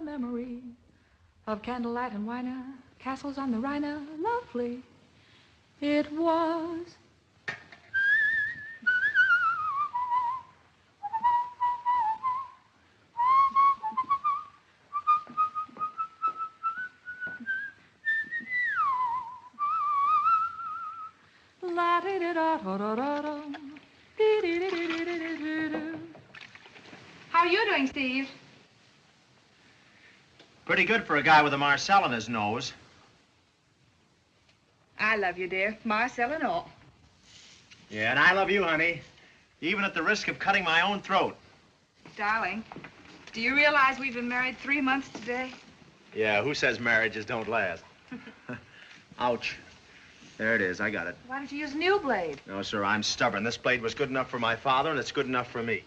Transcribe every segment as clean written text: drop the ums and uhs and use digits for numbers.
Memory of candlelight and wine, castles on the Rhine, lovely it was. How are you doing, Steve? Pretty good for a guy with a Marcel in his nose. I love you, dear. Marcel and all. Yeah, and I love you, honey. Even at the risk of cutting my own throat. Darling, do you realize we've been married 3 months today? Yeah, who says marriages don't last? Ouch. There it is. I got it. Why don't you use a new blade? No, sir, I'm stubborn. This blade was good enough for my father, and it's good enough for me.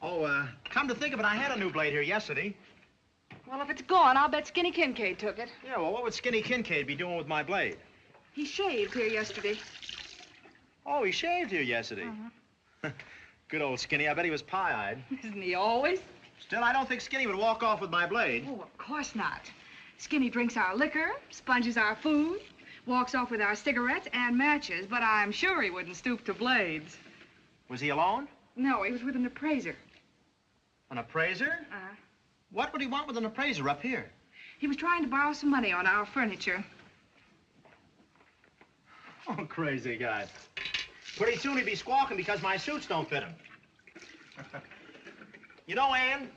Oh, come to think of it, I had a new blade here yesterday. Well, if it's gone, I'll bet Skinny Kincaid took it. Yeah, well, what would Skinny Kincaid be doing with my blade? He shaved here yesterday. Oh, he shaved here yesterday. Good old Skinny. I bet he was pie-eyed. Isn't he always? Still, I don't think Skinny would walk off with my blade. Oh, of course not. Skinny drinks our liquor, sponges our food, walks off with our cigarettes and matches, but I'm sure he wouldn't stoop to blades. Was he alone? No, he was with an appraiser. An appraiser? What would he want with an appraiser up here? He was trying to borrow some money on our furniture. Oh, crazy guy. Pretty soon he'd be squawking because my suits don't fit him. You know, Ann,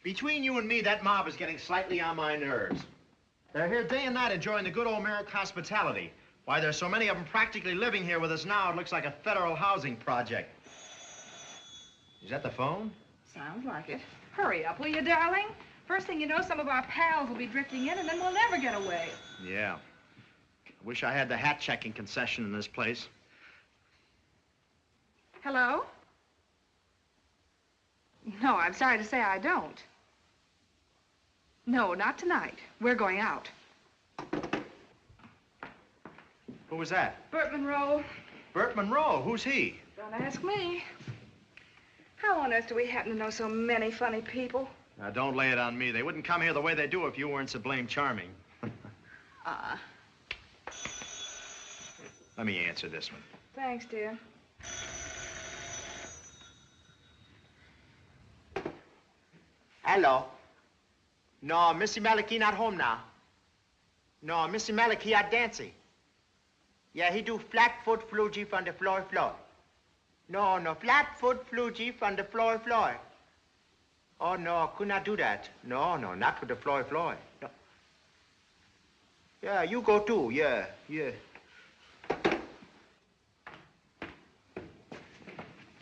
between you and me, that mob is getting slightly on my nerves. They're here day and night enjoying the good old American hospitality. Why, there's so many of them practically living here with us now, it looks like a federal housing project. Is that the phone? Sounds like it. Hurry up, will you, darling? First thing you know, some of our pals will be drifting in, and then we'll never get away. Yeah. I wish I had the hat-checking concession in this place. Hello? No, I'm sorry to say I don't. No, not tonight. We're going out. Who was that? Bert Monroe. Bert Monroe? Who's he? Don't ask me. How on earth do we happen to know so many funny people? Now, don't lay it on me. They wouldn't come here the way they do if you weren't so blame charming. Let me answer this one. Thanks, dear. Hello. No, Missy Malik, he not home now. No, Missy Malik, he out dancing. Yeah, he do flat foot flugy from the floor. No, no, flat foot flugy from the floor. Oh, no, could not do that. No, no, not with the floor. No. Yeah, you go too, yeah.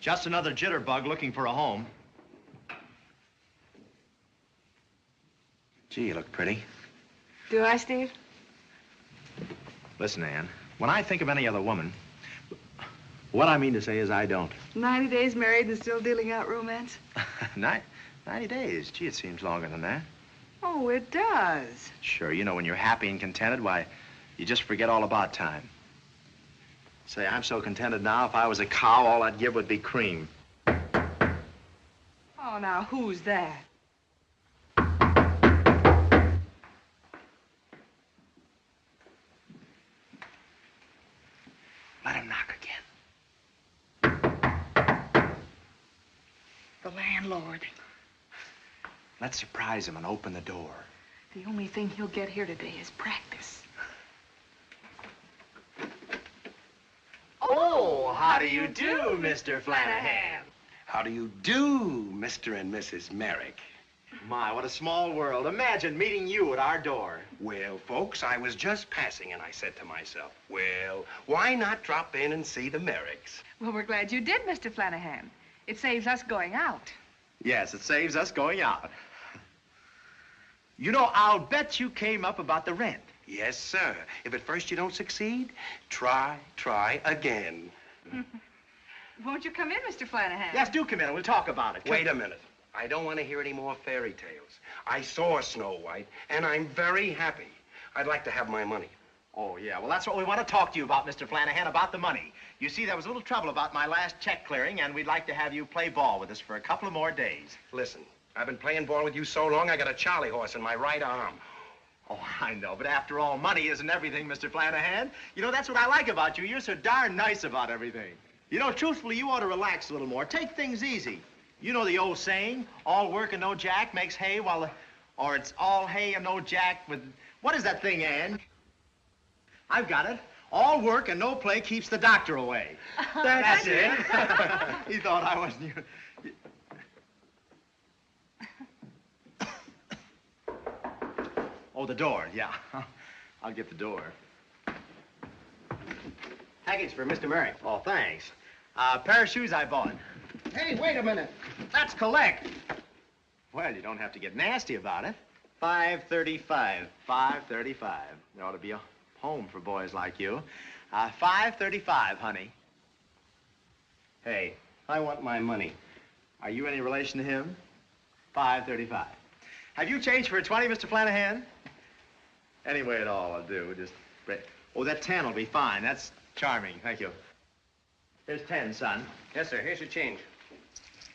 Just another jitterbug looking for a home. Gee, you look pretty. Do I, Steve? Listen, Ann, when I think of any other woman, what I mean to say is I don't. 90 days married and still dealing out romance? 90 days. Gee, it seems longer than that. Oh, it does. Sure, you know, when you're happy and contented, why, you just forget all about time. Say, I'm so contented now, if I was a cow, all I'd give would be cream. Oh, now, who's that? Let him knock again. The landlord. Let's surprise him and open the door. The only thing he'll get here today is practice. Oh, how do you do, Mr. Flanagan? How do you do, Mr. and Mrs. Merrick? My, what a small world. Imagine meeting you at our door. Well, folks, I was just passing and I said to myself, well, why not drop in and see the Merricks? Well, we're glad you did, Mr. Flanagan. It saves us going out. Yes, it saves us going out. You know, I'll bet you came up about the rent. Yes, sir. If at first you don't succeed, try again. Won't you come in, Mr. Flanagan? Yes, do come in and we'll talk about it. Wait a minute. I don't want to hear any more fairy tales. I saw Snow White, and I'm very happy. I'd like to have my money. Oh, yeah. Well, that's what we want to talk to you about, Mr. Flanagan, about the money. You see, there was a little trouble about my last check clearing, and we'd like to have you play ball with us for a couple of more days. Listen, I've been playing ball with you so long, I got a Charlie horse in my right arm. Oh, I know, but after all, money isn't everything, Mr. Flanagan. You know, that's what I like about you. You're so darn nice about everything. You know, truthfully, you ought to relax a little more. Take things easy. You know the old saying, all work and no jack makes hay or it's all hay and no jack with, what is that thing, Ann? I've got it. All work and no play keeps the doctor away. That's it. He thought I wasn't you. Oh, the door, yeah. I'll get the door. Hackett's for Mr. Merrick. Oh, thanks. Pair of shoes I bought. Hey, wait a minute. That's collect. Well, you don't have to get nasty about it. $5.35. $5.35. There ought to be a home for boys like you. $5.35, honey. Hey, I want my money. Are you any relation to him? $5.35. Have you changed for a 20, Mr. Flanagan? Anyway at all, I'll do. Just break. Oh, that 10 will be fine. That's charming. Thank you. Here's 10, son. Yes, sir. Here's your change.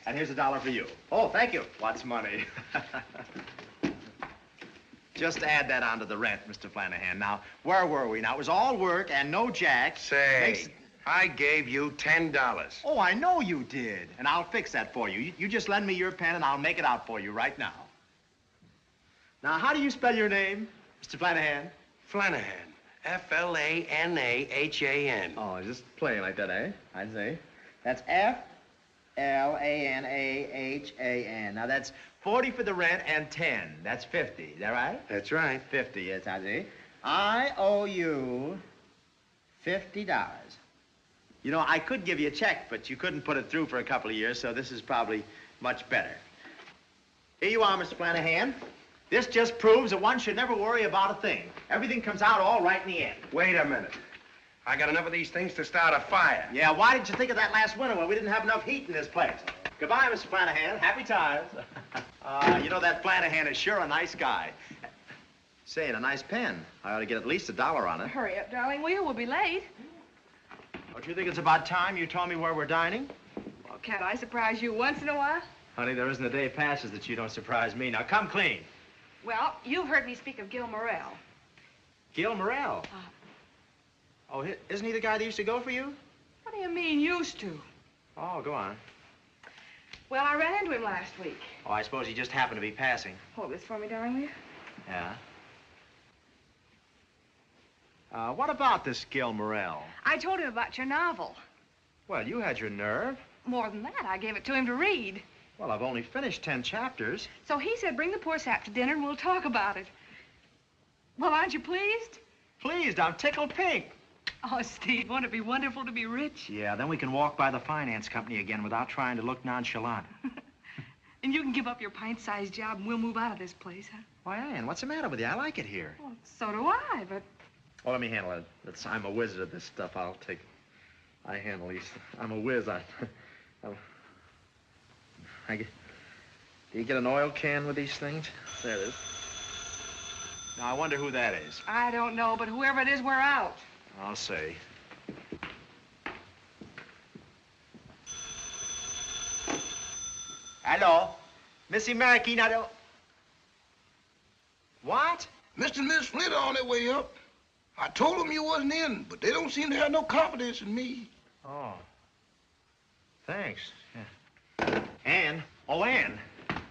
And here's $1 for you. Oh, thank you. What's money? Just add that onto the rent, Mr. Flanagan. Now, where were we? Now, it was all work and no jack. Say, I gave you $10. Oh, I know you did. And I'll fix that for you. You just lend me your pen and I'll make it out for you right now. Now, how do you spell your name, Mr. Flanagan? Flanagan. F-L-A-N-A-H-A-N. Oh, just playing like that, eh? I'd say. That's F-L-A-N-A-H-A-N. Now, that's 40 for the rent and 10. That's 50. Is that right? That's right. 50, yes, I see. I owe you $50. You know, I could give you a check, but you couldn't put it through for a couple of years, so this is probably much better. Here you are, Mr. Flanagan. This just proves that one should never worry about a thing. Everything comes out all right in the end. Wait a minute. I got enough of these things to start a fire. Yeah, why didn't you think of that last winter when we didn't have enough heat in this place? Goodbye, Mr. Flanagan. Happy times. You know, that Flanagan is sure a nice guy. Say, and a nice pen. I ought to get at least $1 on it. Hurry up, darling, will you? We'll be late. Don't you think it's about time you told me where we're dining? Well, can't I surprise you once in a while? Honey, there isn't a day passes that you don't surprise me. Now, come clean. Well, you've heard me speak of Gil Morrell. Gil Morrell? Oh, isn't he the guy that used to go for you? What do you mean, used to? Oh, go on. Well, I ran into him last week. Oh, I suppose he just happened to be passing. Hold this for me, darling, will you? Yeah? What about this Gil Morrell? I told him about your novel. Well, you had your nerve. More than that, I gave it to him to read. Well, I've only finished 10 chapters. So he said, bring the poor sap to dinner and we'll talk about it. Well, aren't you pleased? Pleased, I'm tickled pink. Oh, Steve, won't it be wonderful to be rich? Yeah, then we can walk by the finance company again without trying to look nonchalant. And you can give up your pint-sized job and we'll move out of this place, huh? Why, Ann, what's the matter with you? I like it here. Well, so do I, but... Well, let me handle it. I'm a wizard at this stuff. I handle these. I'm a whiz. Do you get an oil can with these things? There it is. Now, I wonder who that is. I don't know, but whoever it is, we're out. I'll say. Hello? Missy Marquinado. What? Mr. and Miss Flint are on their way up. I told them you wasn't in, but they don't seem to have no confidence in me. Oh. Thanks. Yeah. Ann. Oh, Ann.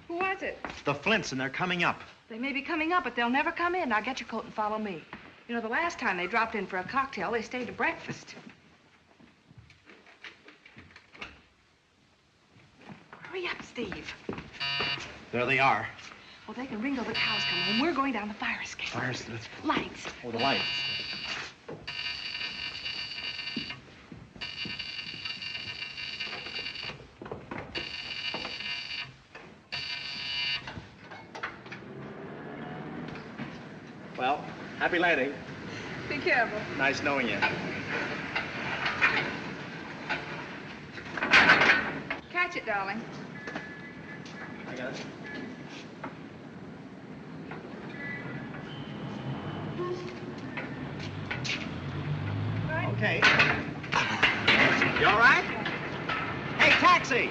Who was it? The Flints, and they're coming up. They may be coming up, but they'll never come in. Now get your coat and follow me. You know, the last time they dropped in for a cocktail, they stayed to breakfast. Hurry up, Steve. There they are. Well, they can ring till the cows come home. We're going down the fire escape. Fire escape? Lights. Oh, the lights. Well, happy landing. Be careful. Nice knowing you. Catch it, darling. I got it. Okay. You all right? Hey, taxi!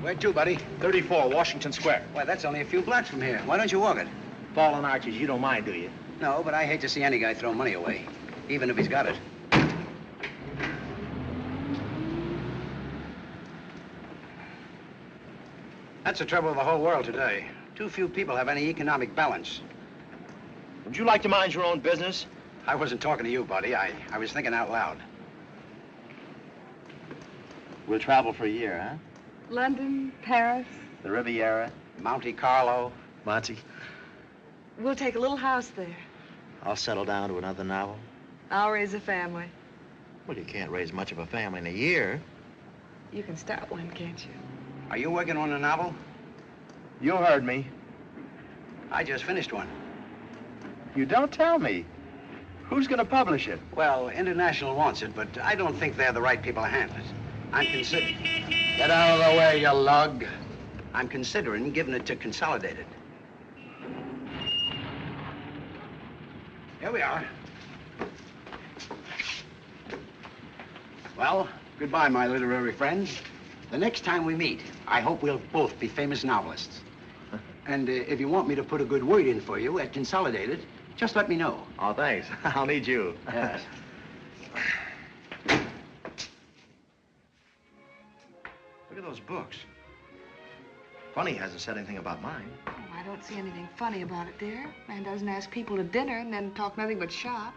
Where to, buddy? 34, Washington Square. Why, that's only a few blocks from here. Why don't you walk it? Fallen Arches, you don't mind, do you? No, but I hate to see any guy throw money away, even if he's got it. That's the trouble with the whole world today. Too few people have any economic balance. Would you like to mind your own business? I wasn't talking to you, buddy. I was thinking out loud. We'll travel for a year, huh? London, Paris. The Riviera. Monte Carlo. Monty. We'll take a little house there. I'll settle down to another novel. I'll raise a family. Well, you can't raise much of a family in a year. You can start one, can't you? Are you working on a novel? You heard me. I just finished one. You don't tell me. Who's going to publish it? Well, International wants it, but I don't think they're the right people to handle it. I'm considering... Get out of the way, you lug. I'm considering giving it to Consolidated. Here we are. Well, goodbye, my literary friends. The next time we meet, I hope we'll both be famous novelists. And if you want me to put a good word in for you at Consolidated, just let me know. Oh, thanks. I'll need you. Yes. Look at those books. Funny he hasn't said anything about mine. Oh, I don't see anything funny about it, dear. Man doesn't ask people to dinner and then talk nothing but shop.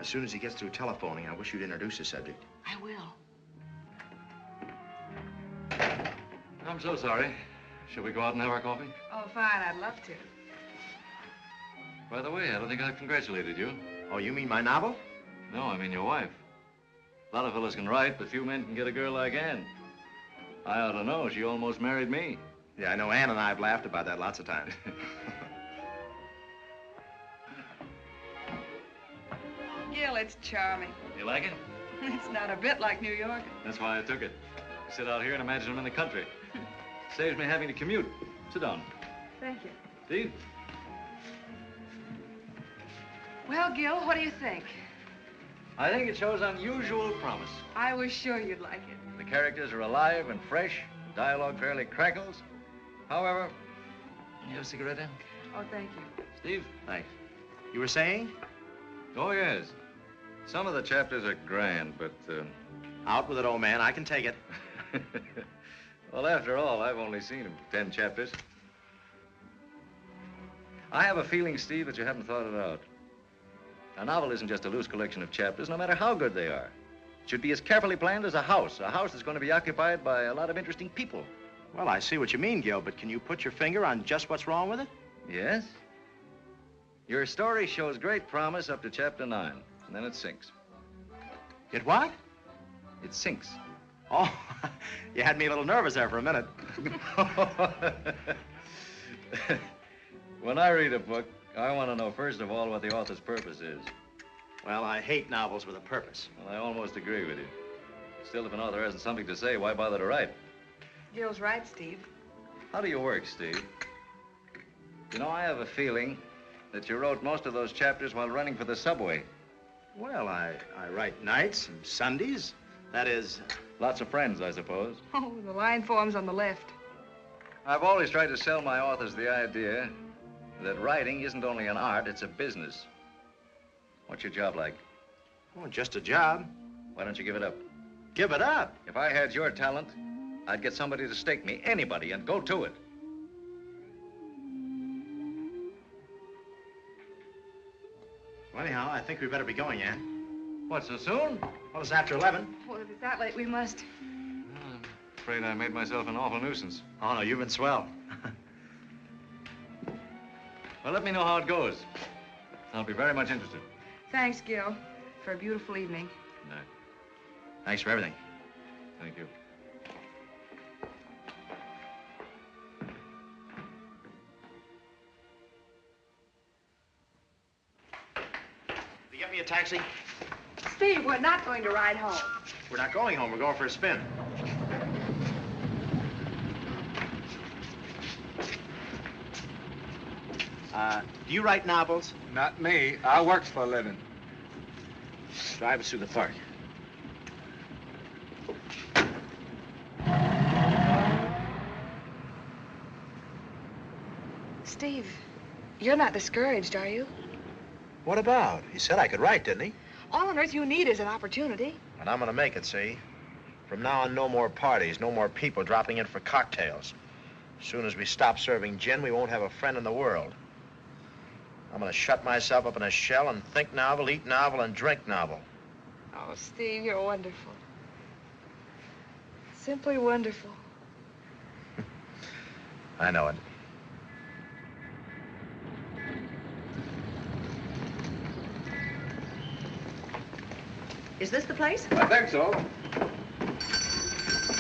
As soon as he gets through telephoning, I wish you'd introduce the subject. I will. I'm so sorry. Shall we go out and have our coffee? Oh, fine. I'd love to. By the way, I don't think I've congratulated you. Oh, you mean my novel? No, I mean your wife. A lot of fellas can write, but few men can get a girl like Ann. I ought to know. She almost married me. Yeah, I know Ann and I have laughed about that lots of times. Gil, it's charming. You like it? It's not a bit like New York. That's why I took it. I sit out here and imagine I'm in the country. Saves me having to commute. Sit down. Thank you. Steve? Well, Gil, what do you think? I think it shows unusual promise. I was sure you'd like it. The characters are alive and fresh. The dialogue fairly crackles. However, you have a cigarette, Ann? Oh, thank you. Steve? Thanks. You were saying? Oh, yes. Some of the chapters are grand, but, Out with it, old man. I can take it. well, after all, I've only seen 10 chapters. I have a feeling, Steve, that you haven't thought it out. A novel isn't just a loose collection of chapters, no matter how good they are. It should be as carefully planned as a house that's going to be occupied by a lot of interesting people. Well, I see what you mean, Gil, but can you put your finger on just what's wrong with it? Yes? Your story shows great promise up to chapter 9, and then it sinks. It what? It sinks. Oh, you had me a little nervous there for a minute. When I read a book, I want to know, first of all, what the author's purpose is. Well, I hate novels with a purpose. Well, I almost agree with you. Still, if an author hasn't something to say, why bother to write? Gil's right, Steve. How do you work, Steve? You know, I have a feeling that you wrote most of those chapters while running for the subway. Well, I write nights and Sundays. That is... Lots of friends, I suppose. Oh, the line forms on the left. I've always tried to sell my authors the idea that writing isn't only an art, it's a business. What's your job like? Oh, just a job. Why don't you give it up? Give it up? If I had your talent, I'd get somebody to stake me, anybody, and go to it. Well, anyhow, I think we better be going, Ann. What, so soon? Well, it's after 11. Well, if it's that late, we must. I'm afraid I made myself an awful nuisance. Oh, no, you've been swell. Well, let me know how it goes. I'll be very much interested. Thanks, Gil, for a beautiful evening. Good night. Thanks for everything. Thank you. You get me a taxi? Steve, we're not going to ride home. We're not going home. We're going for a spin. Do you write novels? Not me. I works for a living. Drive us through the park. Steve, you're not discouraged, are you? What about? He said I could write, didn't he? All on earth you need is an opportunity. And I'm gonna make it, see? From now on, no more parties, no more people dropping in for cocktails. As soon as we stop serving gin, we won't have a friend in the world. I'm gonna shut myself up in a shell and think novel, eat novel, and drink novel. Oh, Steve, you're wonderful. Simply wonderful. I know it. Is this the place? I think so.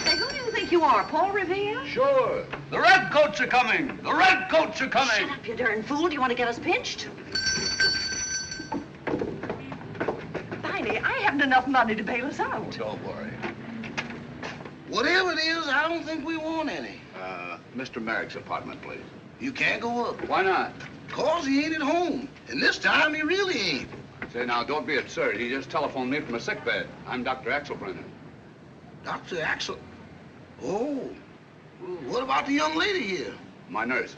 Hey, who do you think you are, Paul Revere? Sure. The redcoats are coming. The redcoats are coming. Shut up, you darn fool. Do you want to get us pinched? Tiny, I haven't enough money to bail us out. Don't worry. Whatever it is, I don't think we want any. Mr. Merrick's apartment, please. You can't go up. Why not? 'Cause he ain't at home. And this time he really ain't. Say, now, don't be absurd. He just telephoned me from a sick bed. I'm Dr. Axelbrenner. Dr. Axel. Oh. Well, what about the young lady here? My nurse.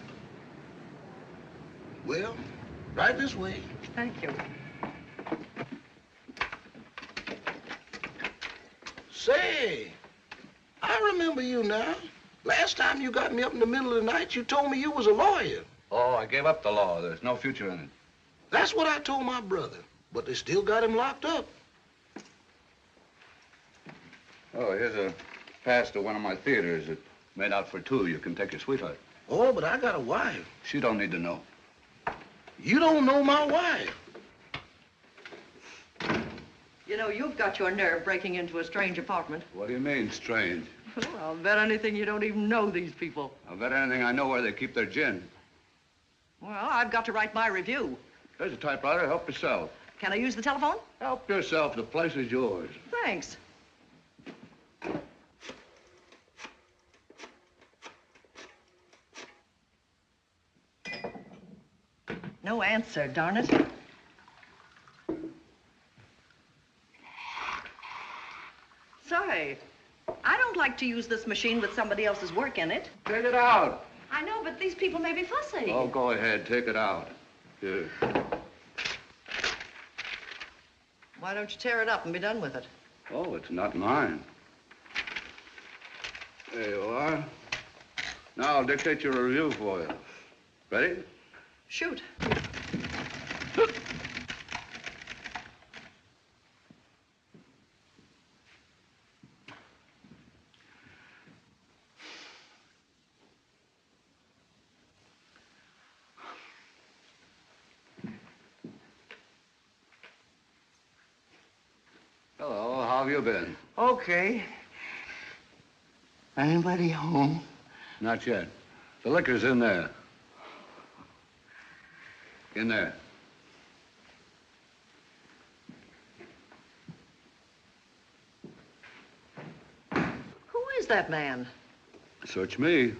Well, right this way. Thank you. Say, I remember you now. Last time you got me up in the middle of the night, you told me you was a lawyer. Oh, I gave up the law. There's no future in it. That's what I told my brother. But they still got him locked up. Oh, here's a pass to one of my theaters. It's made out for two. You can take your sweetheart. Oh, but I got a wife. She don't need to know. You don't know my wife. You know, you've got your nerve breaking into a strange apartment. What do you mean, strange? Well, I'll bet anything you don't even know these people. I'll bet anything I know where they keep their gin. Well, I've got to write my review. There's a typewriter. Help yourself. Can I use the telephone? Help yourself. The place is yours. Thanks. No answer, darn it. Say, I don't like to use this machine with somebody else's work in it. Take it out. I know, but these people may be fussy. Oh, go ahead. Take it out. Here. Why don't you tear it up and be done with it? Oh, it's not mine. There you are. Now I'll dictate your review for you. Ready? Shoot. How have you been? Okay. Anybody home? Not yet. The liquor's in there. In there. Who is that man? Search me.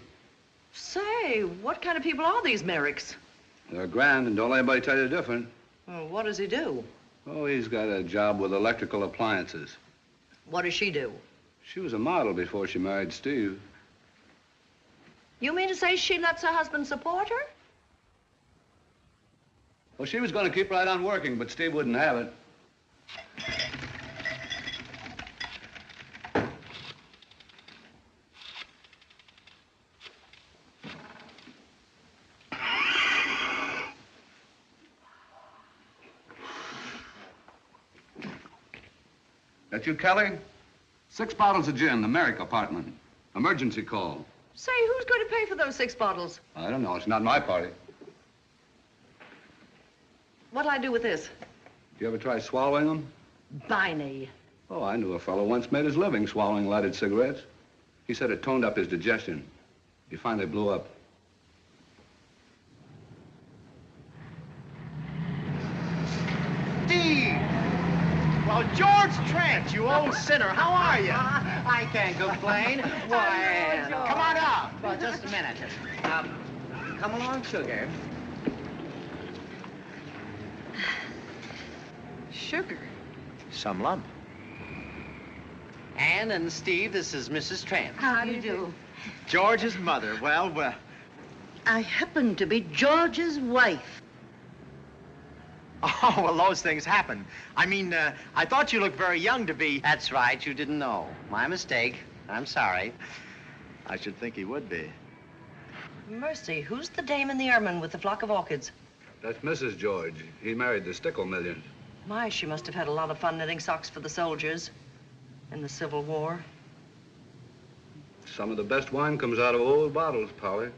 Say, what kind of people are these Merricks? They're grand, and don't let anybody tell you different. Well, what does he do? Oh, he's got a job with electrical appliances. What does she do? She was a model before she married Steve. You mean to say she lets her husband support her? Well, she was going to keep right on working, but Steve wouldn't have it. That you, Kelly? 6 bottles of gin, the Merrick apartment. Emergency call. Say, who's going to pay for those 6 bottles? I don't know. It's not my party. What'll I do with this? You ever try swallowing them? Biney. Oh, I knew a fellow once made his living swallowing lighted cigarettes. He said it toned up his digestion. He finally blew up. Steve! Well, George Trent, you old sinner, how are you? I can't complain. Why, Come on out. well, just a minute. Come along, sugar. Sugar. Some lump. Anne and Steve, this is Mrs. Trent. How do you do? George's mother. Well, I happen to be George's wife. oh, well, those things happen. I mean, I thought you looked very young to be... That's right, you didn't know. My mistake. I'm sorry. I should think he would be. Mercy, who's the dame in the ermine with the flock of orchids? That's Mrs. George. He married the Stickle million. My, she must have had a lot of fun knitting socks for the soldiers in the Civil War. Some of the best wine comes out of old bottles, Polly.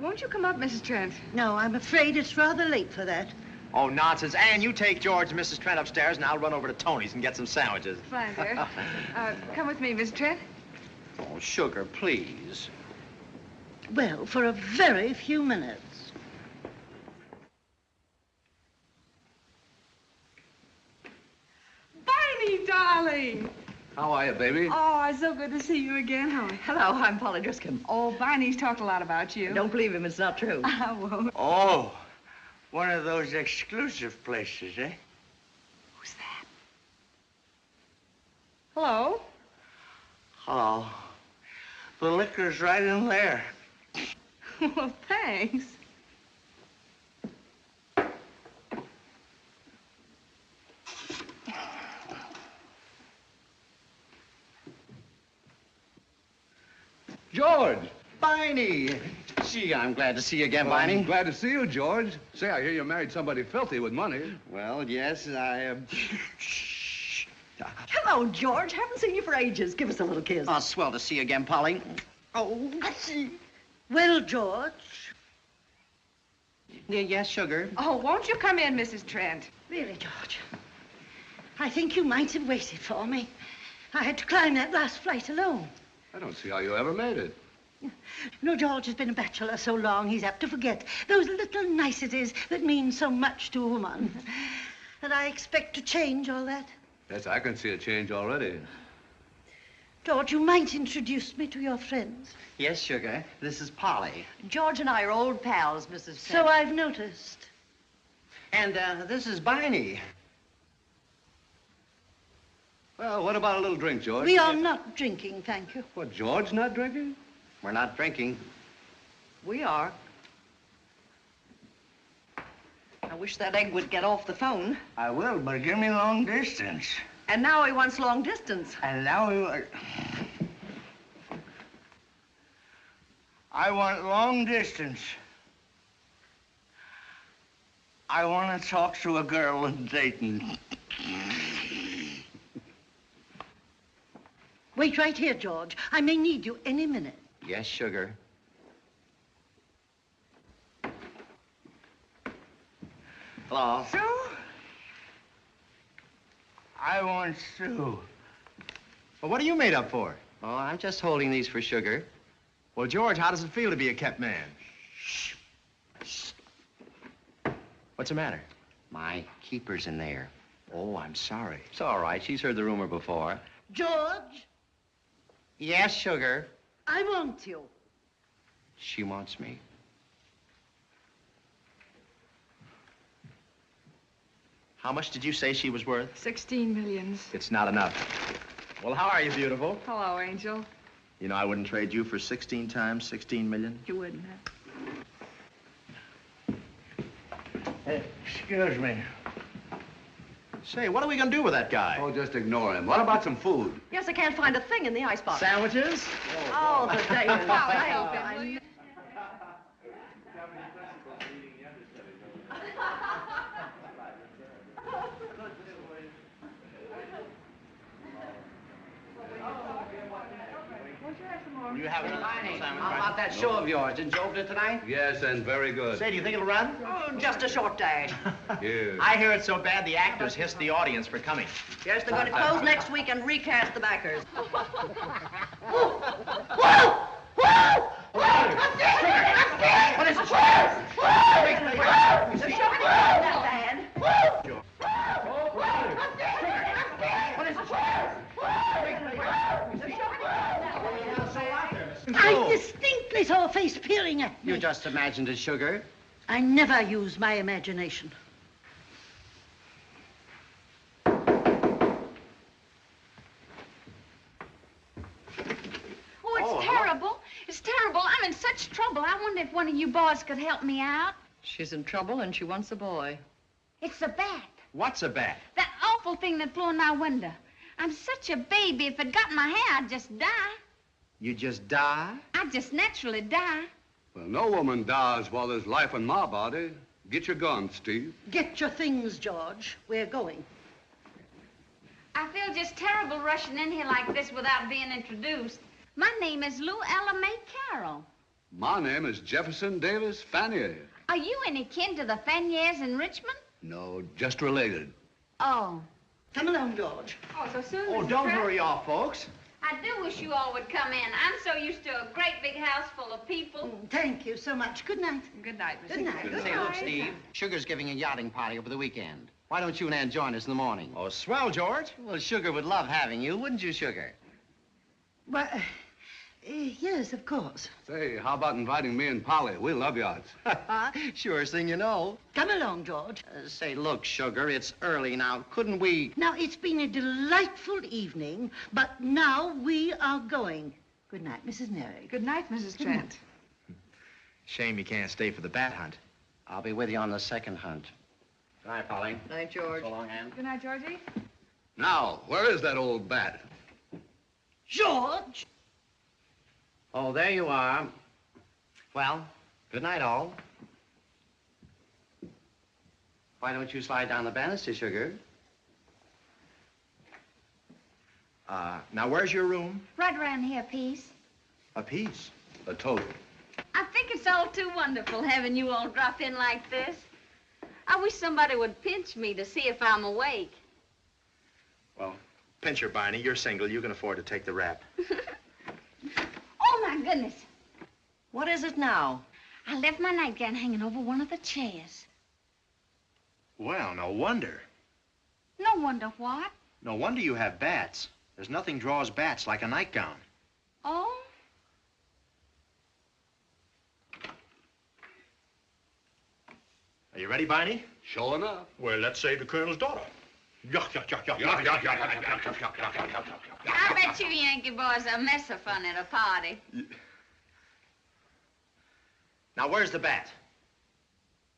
Won't you come up, Mrs. Trent? No, I'm afraid it's rather late for that. Oh, nonsense. Anne, you take George and Mrs. Trent upstairs, and I'll run over to Tony's and get some sandwiches. Fine, dear. Come with me, Miss Trent. Oh, sugar, please. Well, for a very few minutes. Barney, darling. How are you, baby? Oh, it's so good to see you again, honey. Hello, I'm Polly Driscoll. Oh, Barney's talked a lot about you. Don't believe him, it's not true. I won't. Oh, one of those exclusive places, eh? Who's that? Hello? Hello. The liquor's right in there. Well, thanks. George! Biney! Gee, I'm glad to see you again, Well, Biney. I'm glad to see you, George. Say, I hear you married somebody filthy with money. Well, yes, I Hello, George. Haven't seen you for ages. Give us a little kiss. Oh, swell to see you again, Polly. Oh, well, George. Yes, sugar. Oh, won't you come in, Mrs. Trent? Really, George. I think you might have waited for me. I had to climb that last flight alone. I don't see how you ever made it. You know, George has been a bachelor so long, he's apt to forget those little niceties that mean so much to a woman. And I expect to change all that. Yes, I can see a change already. George, you might introduce me to your friends. Yes, sugar. This is Polly. George and I are old pals, Mrs. Trent. So I've noticed. And this is Biney. Well, what about a little drink, George? We are not drinking, thank you. What, George not drinking? We're not drinking. We are. I wish that egg would get off the phone. I will, but give me long distance. And now he wants long distance. And now I want long distance. I want to talk to a girl in Dayton. Wait right here, George. I may need you any minute. Yes, sugar. Hello. So? I want Sue. Well, what are you made up for? Oh, I'm just holding these for sugar. Well, George, how does it feel to be a kept man? What's the matter? My keeper's in there. Oh, I'm sorry. It's all right. She's heard the rumor before. George, Yes, sugar. I want you. She wants me. How much did you say she was worth? 16 millions. It's not enough. Well, how are you, beautiful? Hello, Angel. You know, I wouldn't trade you for 16 times 16 million. You wouldn't have. Excuse me. Say, what are we gonna do with that guy? Oh, just ignore him. What about some food? Yes, I can't find a thing in the icebox. Sandwiches? Oh, the day is help You have a How about that show of yours? Didn't you open it tonight? Yes, and very good. Say, do you think it'll run? Oh, just a short day. Here. I hear it's so bad the actors hissed the audience for coming. Yes, they're going to close next week and recast the backers. What is it? The show isn't that bad. I distinctly saw a face peering at me. You just imagined it, sugar. I never use my imagination. Oh, it's terrible. It's terrible. I'm in such trouble. I wonder if one of you boys could help me out. She's in trouble and she wants a boy. It's a bat. What's a bat? That awful thing that flew in my window. I'm such a baby. If it got in my hair, I'd just die. You just die? I'd just naturally die. Well, no woman dies while there's life in my body. Get your gun, Steve. Get your things, George. We're going. I feel just terrible rushing in here like this without being introduced. My name is Lou Ella Mae Carole. My name is Jefferson Davis Fannier. Are you any kin to the Faniers in Richmond? No, just related. Oh. Come along, George. Oh, so soon. Oh, don't hurry off, folks. I do wish you all would come in. I'm so used to a great big house full of people. Thank you so much. Good night. Good night, Mrs. Good night. Say, look, Steve, Sugar's giving a yachting party over the weekend. Why don't you and Ann join us in the morning? Oh, swell, George. Well, Sugar would love having you, wouldn't you, Sugar? Well, yes, of course. Say, how about inviting me and Polly? We love yachts. Surest thing you know. Come along, George. Say, look, Sugar, it's early now. Couldn't we... Now, it's been a delightful evening, but now we are going. Good night, Mrs. Nerig. Good night, Mrs. Trent. Shame you can't stay for the bat hunt. I'll be with you on the second hunt. Good night, Polly. Night, George. So long, Ann. Good night, Georgie. Now, where is that old bat? George! Oh, there you are. Well, good night, all. Why don't you slide down the banister, Sugar? Now, where's your room? Right around here, peace. A piece. A total. I think it's all too wonderful having you all drop in like this. I wish somebody would pinch me to see if I'm awake. Well, pinch her, Barney. You're single. You can afford to take the rap. Oh, my goodness. What is it now? I left my nightgown hanging over one of the chairs. Well, no wonder. No wonder what. No wonder you have bats. There's nothing draws bats like a nightgown. Oh? Are you ready, Barney? Sure enough. Well, let's save the colonel's daughter. I bet you Yankee boys are a mess of fun at a party. Now, where's the bat?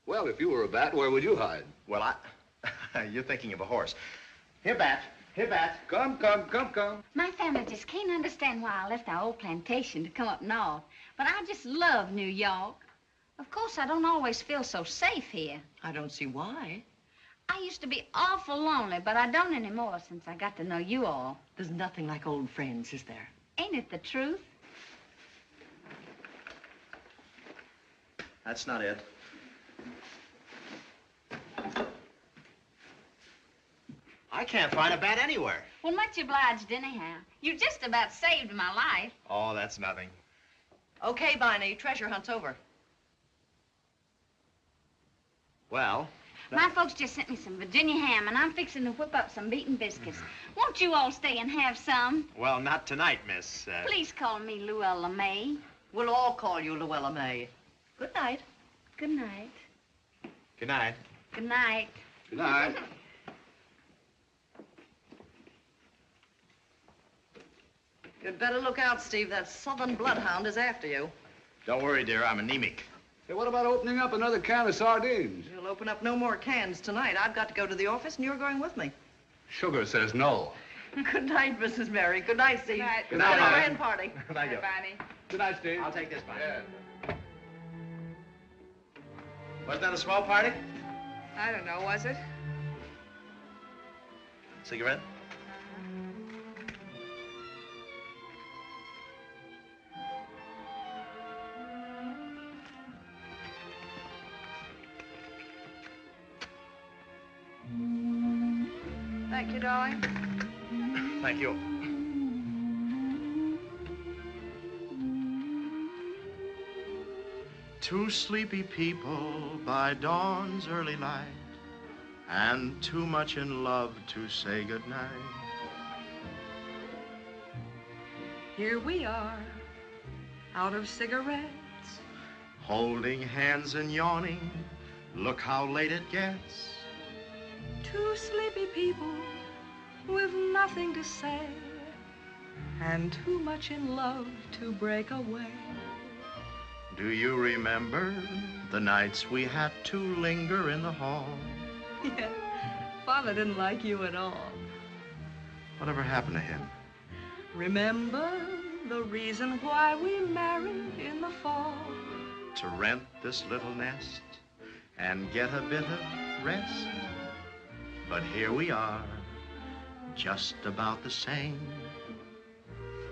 Well, if you were a bat, where would you hide? Well, you're thinking of a horse. Here, bat. Here, bat. Come, come, come, come. My family just can't understand why I left our old plantation to come up north. But I just love New York. Of course, I don't always feel so safe here. I don't see why. I used to be awful lonely, but I don't anymore since I got to know you all. There's nothing like old friends, is there? Ain't it the truth? That's not it. I can't find a bat anywhere. Well, much obliged anyhow. You just about saved my life. Oh, that's nothing. Okay, Barney, treasure hunt's over. Well, My folks just sent me some Virginia ham, and I'm fixing to whip up some beaten biscuits. Won't you all stay and have some? well, not tonight, miss. Please call me Luella May. We'll all call you Luella May. Good night. Good night. Good night. Good night. Good night. You'd better look out, Steve. That southern bloodhound is after you. Don't worry, dear. I'm anemic. Hey, what about opening up another can of sardines? You'll open up no more cans tonight. I've got to go to the office, and you're going with me. Sugar says no. Good night, Mrs. Mary. Good night, Steve. Good night. Good night, Have a Barney. grand party. Thank you. Barney. Good night, Steve. I'll take this, Barney. Yeah. Wasn't that a small party? I don't know, was it? Cigarette? Thank you, darling. Thank you. Two sleepy people by dawn's early light, and too much in love to say goodnight. Here we are, out of cigarettes. Holding hands and yawning, look how late it gets. Two sleepy people with nothing to say, and too much in love to break away. Do you remember the nights we had to linger in the hall? Yeah, Father didn't like you at all. Whatever happened to him? Remember the reason why we married in the fall? To rent this little nest and get a bit of rest. But here we are, just about the same.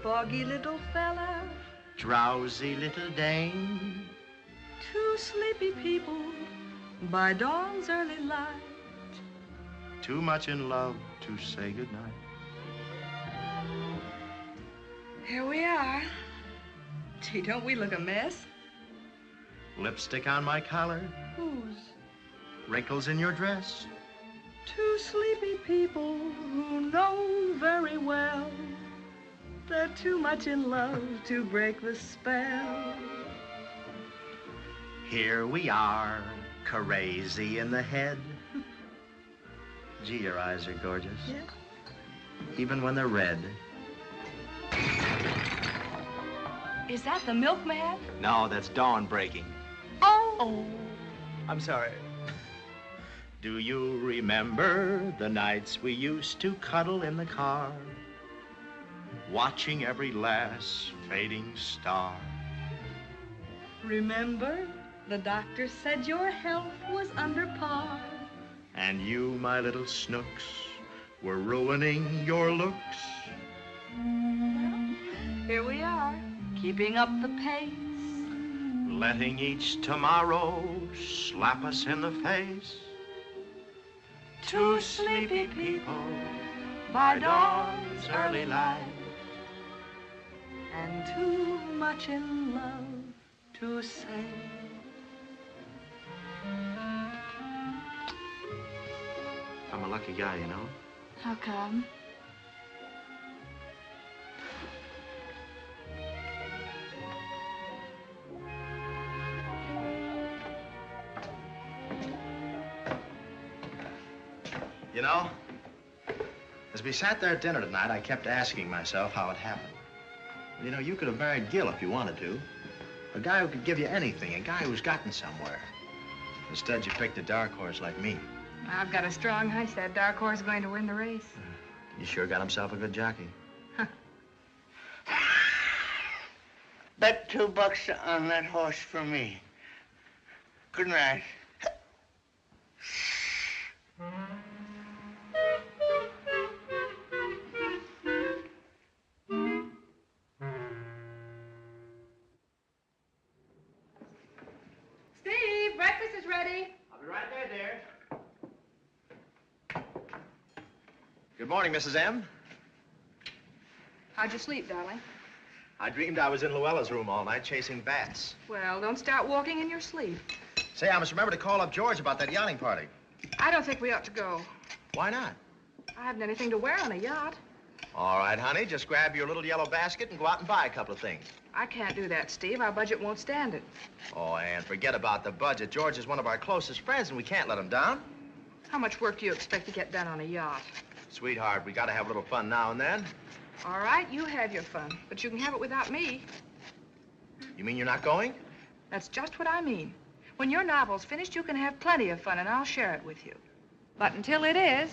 Foggy little fella, Drowsy little dame. two sleepy people by dawn's early light. Too much in love to say goodnight. Here we are. Gee, don't we look a mess? Lipstick on my collar, Whose? wrinkles in your dress. Two sleepy people who know very well they're too much in love to break the spell. Here we are, crazy in the head. Gee, your eyes are gorgeous. Yeah. Even when they're red. Is that the milkman? No, that's dawn breaking. Oh. I'm sorry. Do you remember the nights we used to cuddle in the car, watching every last fading star? Remember, the doctor said your health was under par. And you, my little snooks, were ruining your looks. Here we are, keeping up the pace. Letting each tomorrow slap us in the face. Two sleepy people by dawn's early light. And too much in love to say. I'm a lucky guy, you know. How come? You know, as we sat there at dinner tonight, I kept asking myself how it happened. You know, you could have married Gil if you wanted to. A guy who could give you anything, a guy who's gotten somewhere. Instead, you picked a dark horse like me. I've got a strong hunch that dark horse is going to win the race. He sure got himself a good jockey. Bet $2 on that horse for me. Good night. Steve, breakfast is ready. I'll be right there, dear. morning, Mrs. M. How'd you sleep, darling? I dreamed I was in Luella's room all night chasing bats. Well, don't start walking in your sleep. Say, I must remember to call up George about that yachting party. I don't think we ought to go. Why not? I haven't anything to wear on a yacht. All right, honey, just grab your little yellow basket and go out and buy a couple of things. I can't do that, Steve. Our budget won't stand it. Oh, Ann, forget about the budget. George is one of our closest friends, and we can't let him down. How much work do you expect to get done on a yacht? Sweetheart, we gotta have a little fun now and then. All right, you have your fun, but you can have it without me. You mean you're not going? That's just what I mean. When your novel's finished, you can have plenty of fun, and I'll share it with you. But until it is,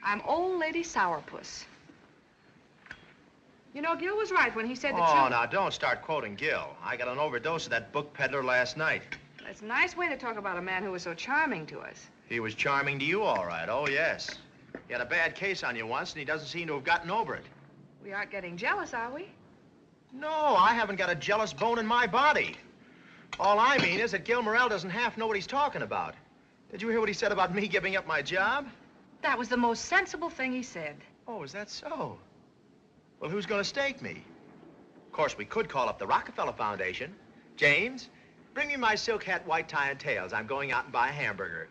I'm old lady sourpuss. You know, Gil was right when he said that Oh, now, don't start quoting Gil. I got an overdose of that book peddler last night. That's a nice way to talk about a man who was so charming to us. He was charming to you, all right. Oh, yes. He had a bad case on you once, and he doesn't seem to have gotten over it. We aren't getting jealous, are we? No, I haven't got a jealous bone in my body. All I mean is that Gil Morrell doesn't half know what he's talking about. Did you hear what he said about me giving up my job? That was the most sensible thing he said. Oh, is that so? Well, who's going to stake me? Of course, we could call up the Rockefeller Foundation. James, bring me my silk hat, white tie, and tails. I'm going out and buy a hamburger.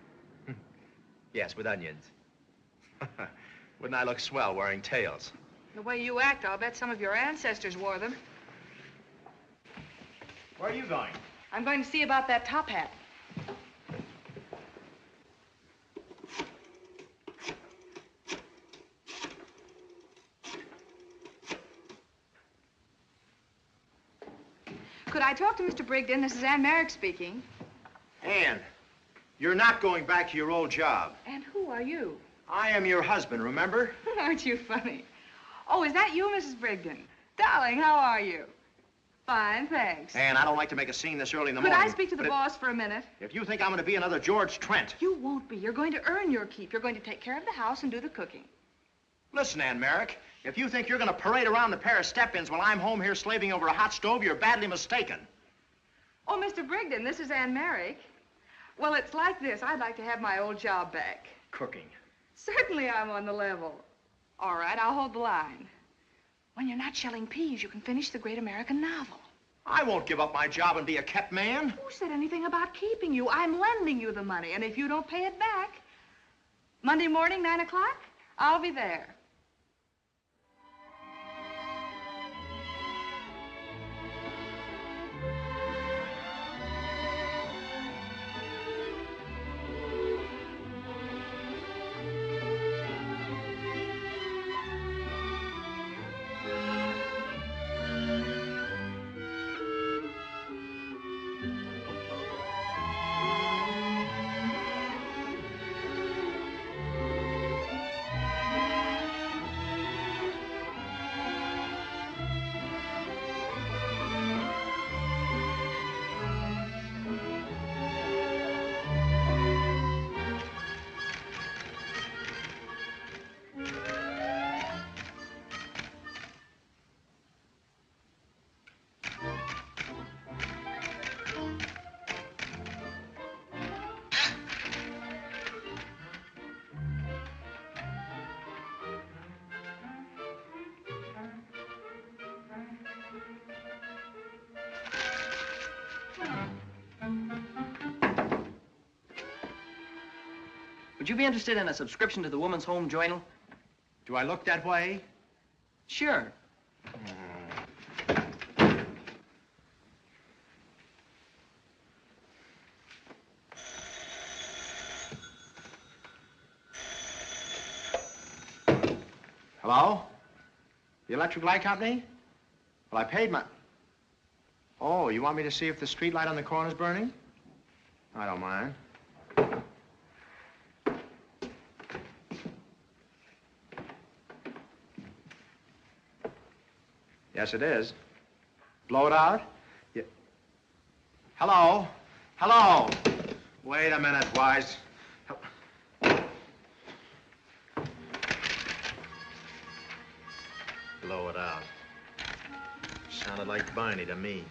Yes, with onions. Wouldn't I look swell wearing tails? The way you act, I'll bet some of your ancestors wore them. Where are you going? I'm going to see about that top hat. Could I talk to Mr. Brigden? This is Ann Merrick speaking. Ann, you're not going back to your old job. And who are you? I am your husband, remember? Aren't you funny? Oh, is that you, Mrs. Brigden? Darling, how are you? Fine, thanks. Ann, I don't like to make a scene this early in the Could morning. I speak to the boss for a minute? If you think I'm going to be another George Trent. You won't be. You're going to earn your keep. You're going to take care of the house and do the cooking. Listen, Ann Merrick, if you think you're going to parade around the pair of step-ins while I'm home here slaving over a hot stove, you're badly mistaken. Oh, Mr. Brigden, this is Ann Merrick. Well, it's like this. I'd like to have my old job back. Cooking. Certainly I'm on the level. All right, I'll hold the line. When you're not shelling peas, you can finish the great American novel. I won't give up my job and be a kept man. Who said anything about keeping you? I'm lending you the money, and if you don't pay it back, Monday morning, 9 o'clock, I'll be there. Would you be interested in a subscription to the Woman's Home Journal? Do I look that way? Sure. Hello? The electric light company? Well, I paid my... Oh, you want me to see if the street light on the corner's burning? I don't mind. Yes, it is. Blow it out? Yeah. Hello? Hello? Wait a minute, Wise. Blow it out. Sounded like Barney to me.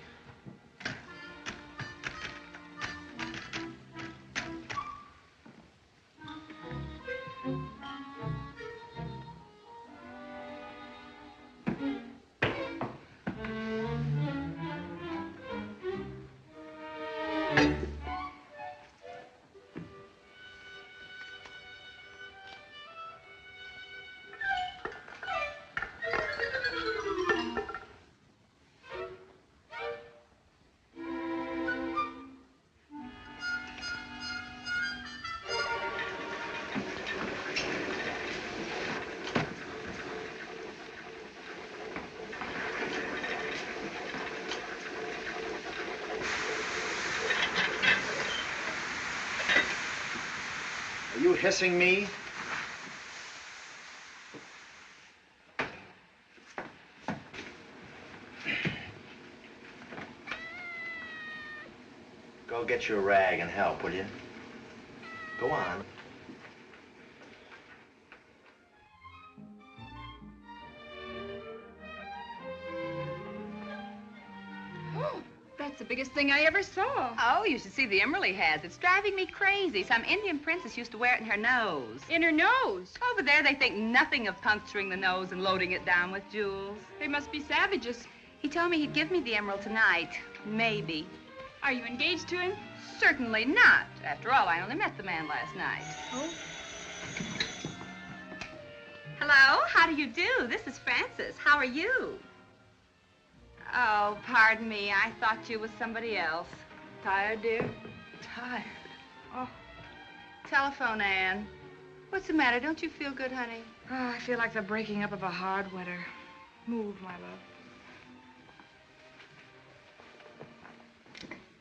hissing me? Go get your rag and help, will you? Go on. That's the biggest thing I ever saw. Oh, you should see the emerald he has. It's driving me crazy. Some Indian princess used to wear it in her nose. In her nose? Over there, they think nothing of puncturing the nose and loading it down with jewels. They must be savages. He told me he'd give me the emerald tonight. Maybe. Are you engaged to him? Certainly not. After all, I only met the man last night. Oh? Hello, how do you do? This is Frances. How are you? Oh, pardon me. I thought you was somebody else. Tired, dear? Tired. Oh. Telephone, Anne. What's the matter? Don't you feel good, honey? Oh, I feel like the breaking up of a hard winter. Move, my love.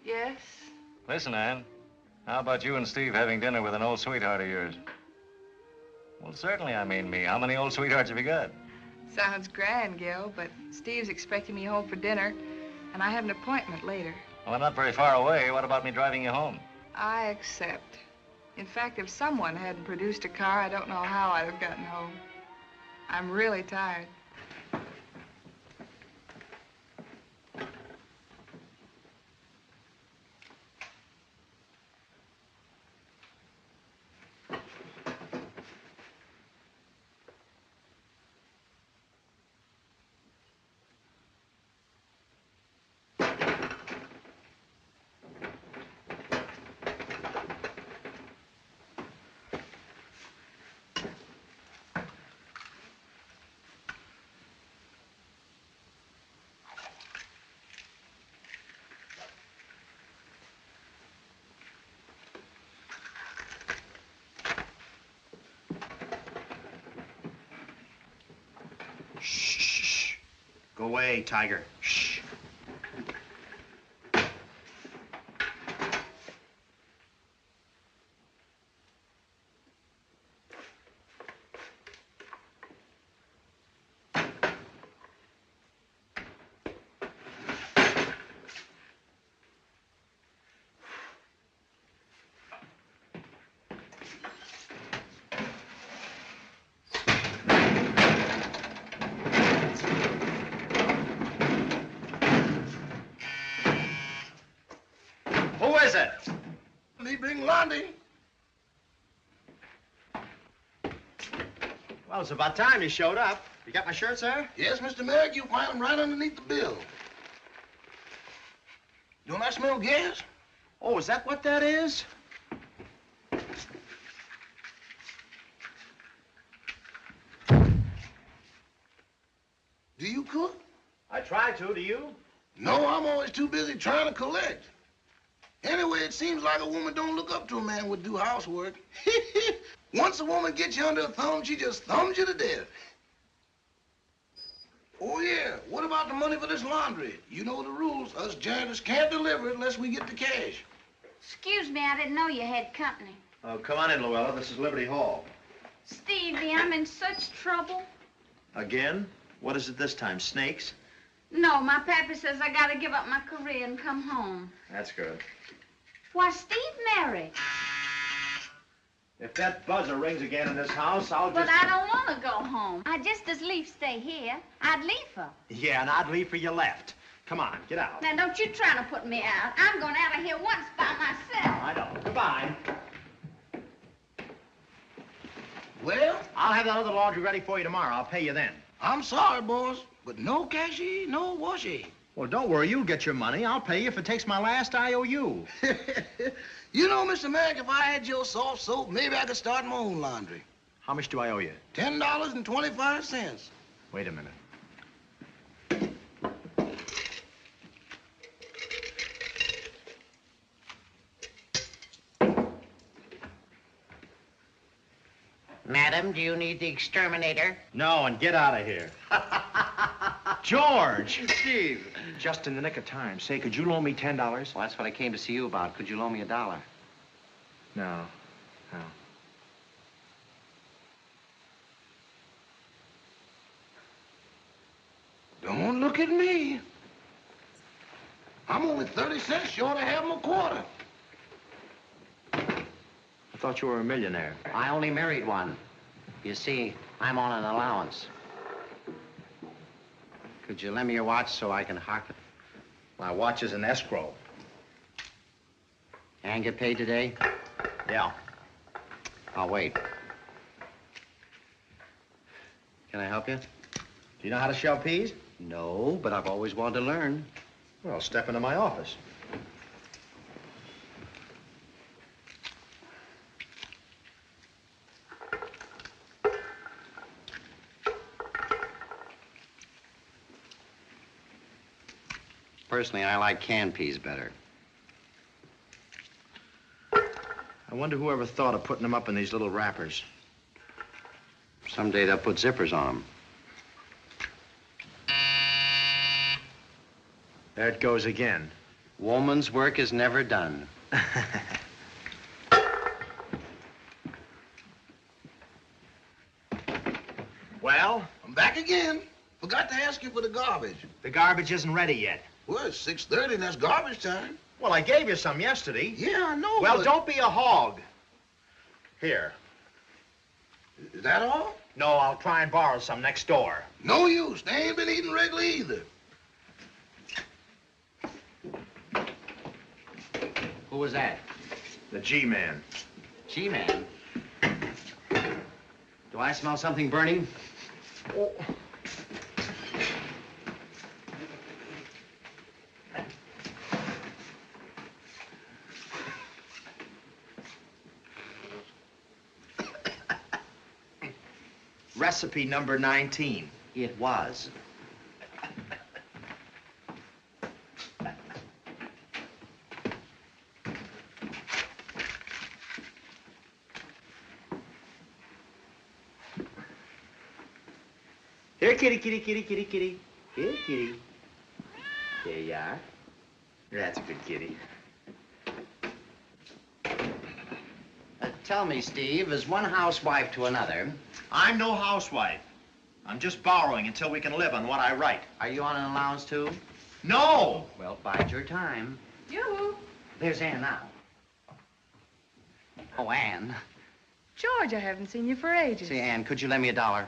Yes? Listen, Ann. How about you and Steve having dinner with an old sweetheart of yours? Well, certainly I mean me. How many old sweethearts have you got? Sounds grand, Gil, but Steve's expecting me home for dinner, and I have an appointment later. Well, I'm not very far away. What about me driving you home? I accept. In fact, if someone hadn't produced a car, I don't know how I'd have gotten home. I'm really tired. Shh. Go away, Tiger. Shh. Who is it? Me bring Lundy. Well, it's about time you showed up. You got my shirt, sir? Yes, Mr. Merrick, you find them right underneath the bill. Don't I smell gas? Oh, is that what that is? Do you cook? I try to. Do you? No, I'm always too busy trying to collect. Anyway, it seems like a woman don't look up to a man who would do housework. Once a woman gets you under her thumb, she just thumbs you to death. Oh, yeah. What about the money for this laundry? You know the rules. Us janitors can't deliver it unless we get the cash. Excuse me, I didn't know you had company. Oh, come on in, Luella. This is Liberty Hall. Stevie, I'm in such trouble. Again? What is it this time? Snakes? No, my pappy says I gotta give up my career and come home. That's good. Why, Steve married. If that buzzer rings again in this house, I'll But just... I don't want to go home. I'd just as lief stay here. I'd leave her. Yeah, and I'd leave for you left. Come on, get out. Now, don't you try to put me out. I'm going out of here once by myself. I know. Goodbye. Well? I'll have that other laundry ready for you tomorrow. I'll pay you then. I'm sorry, boss, but no cashy, no washy. Well, don't worry. You'll get your money. I'll pay you if it takes my last IOU. You know, Mr. Mack, if I had your soft soap, maybe I could start my own laundry. How much do I owe you? $10.25. Wait a minute. Madam, do you need the exterminator? No, and get out of here. George! Steve. Just in the nick of time. Say, could you loan me $10? Well, that's what I came to see you about. Could you loan me $1? No. No. Don't look at me. I'm only 30 cents short of having a quarter. I thought you were a millionaire. I only married one. You see, I'm on an allowance. Could you lend me your watch so I can hock it? My watch is in escrow. And get paid today? Yeah. I'll wait. Can I help you? Do you know how to shell peas? No, but I've always wanted to learn. Well, step into my office. Personally, I like canned peas better. I wonder whoever thought of putting them up in these little wrappers. Someday they'll put zippers on them. There it goes again. Woman's work is never done. Well? I'm back again. Forgot to ask you for the garbage. The garbage isn't ready yet. Well, it's 6:30 and that's garbage time. Well, I gave you some yesterday. Yeah, I know. Well, but... don't be a hog. Here. Is that all? No, I'll try and borrow some next door. No use. They ain't been eating regular either. Who was that? The G-Man. G-Man? Do I smell something burning? Oh. Recipe number 19. It was. Here, kitty, kitty, kitty, kitty, kitty. Here, kitty. There you are. That's a good kitty. Tell me, Steve, as one housewife to another... I'm no housewife. I'm just borrowing until we can live on what I write. Are you on an allowance, too? No! Well, bide your time. Yoo-hoo. There's Ann now. Oh, Ann. George, I haven't seen you for ages. Say, Ann, could you lend me $1?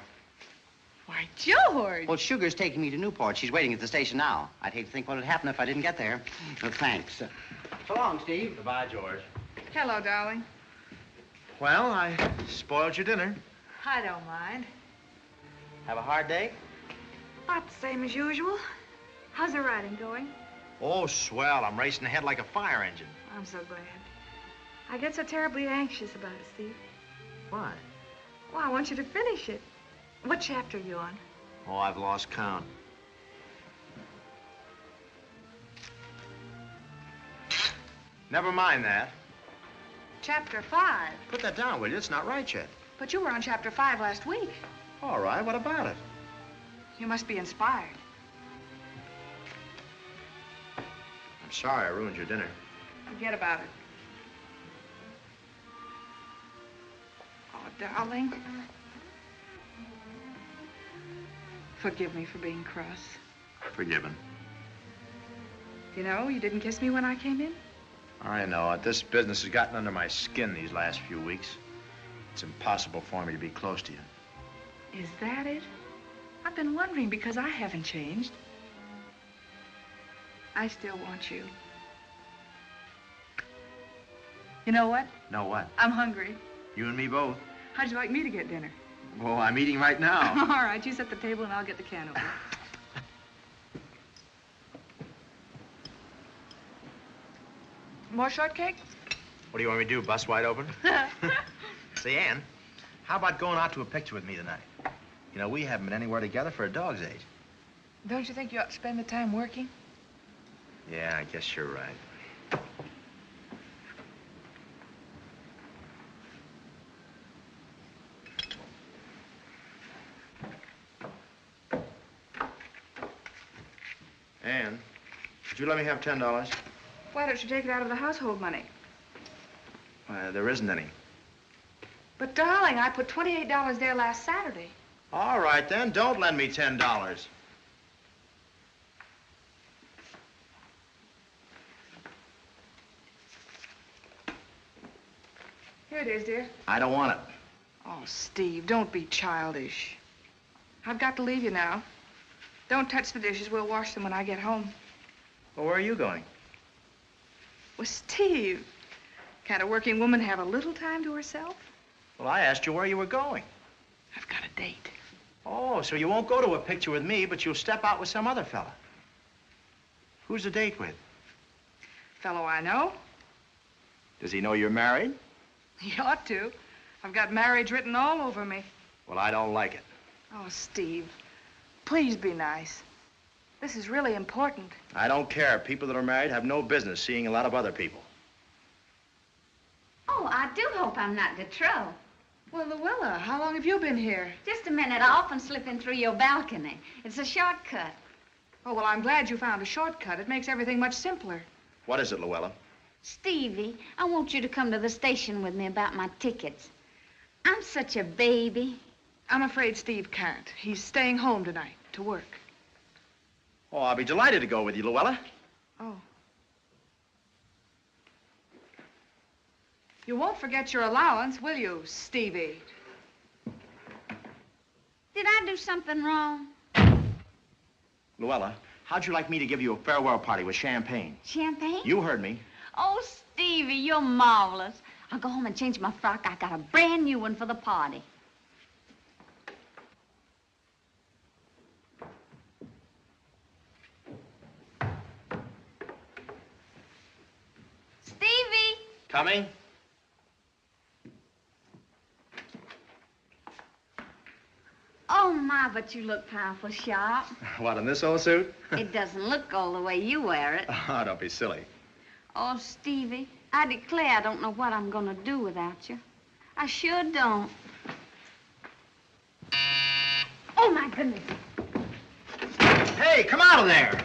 Why, George! Well, Sugar's taking me to Newport. She's waiting at the station now. I'd hate to think what would happen if I didn't get there. Well, thanks. So long, Steve. Goodbye, George. Hello, darling. Well, I spoiled your dinner. I don't mind. Have a hard day? About the same as usual. How's the writing going? Oh, swell. I'm racing ahead like a fire engine. I'm so glad. I get so terribly anxious about it, Steve. Why? Well, I want you to finish it. What chapter are you on? Oh, I've lost count. Never mind that. Chapter 5. Put that down, will you? It's not right yet. But you were on chapter 5 last week. All right, what about it? You must be inspired. I'm sorry I ruined your dinner. Forget about it. Oh, darling. Forgive me for being cross. Forgiven. You know, you didn't kiss me when I came in? I know it. This business has gotten under my skin these last few weeks. It's impossible for me to be close to you. Is that it? I've been wondering because I haven't changed. I still want you. You know what? Know what? I'm hungry. You and me both. How'd you like me to get dinner? Well, I'm eating right now. All right, you set the table and I'll get the can opener. More shortcake? What do you want me to do, bust wide open? Say, Ann, how about going out to a picture with me tonight? You know, we haven't been anywhere together for a dog's age. Don't you think you ought to spend the time working? Yeah, I guess you're right. Ann, could you let me have $10? Why don't you take it out of the household money? There isn't any. But, darling, I put $28 there last Saturday. All right, then. Don't lend me $10. Here it is, dear. I don't want it. Oh, Steve, don't be childish. I've got to leave you now. Don't touch the dishes. We'll wash them when I get home. Well, where are you going? Well, Steve, can't a working woman have a little time to herself? Well, I asked you where you were going. I've got a date. Oh, so you won't go to a picture with me, but you'll step out with some other fella. Who's the date with? Fellow I know. Does he know you're married? He ought to. I've got marriage written all over me. Well, I don't like it. Oh, Steve, please be nice. This is really important. I don't care. People that are married have no business seeing a lot of other people. Oh, I do hope I'm not de trop. Well, Luella, how long have you been here? Just a minute. I often slip in through your balcony. It's a shortcut. Oh, well, I'm glad you found a shortcut. It makes everything much simpler. What is it, Luella? Stevie, I want you to come to the station with me about my tickets. I'm such a baby. I'm afraid Steve can't. He's staying home tonight to work. Oh, I'll be delighted to go with you, Luella. Oh. You won't forget your allowance, will you, Stevie? Did I do something wrong? Luella, how'd you like me to give you a farewell party with champagne? Champagne? You heard me. Oh, Stevie, you're marvelous. I'll go home and change my frock. I got a brand new one for the party. Stevie! Coming? Oh, my, but you look powerful sharp. What, in this old suit? It doesn't look all the way you wear it. Oh, don't be silly. Oh, Stevie, I declare I don't know what I'm gonna do without you. I sure don't. Oh, my goodness. Hey, come out of there!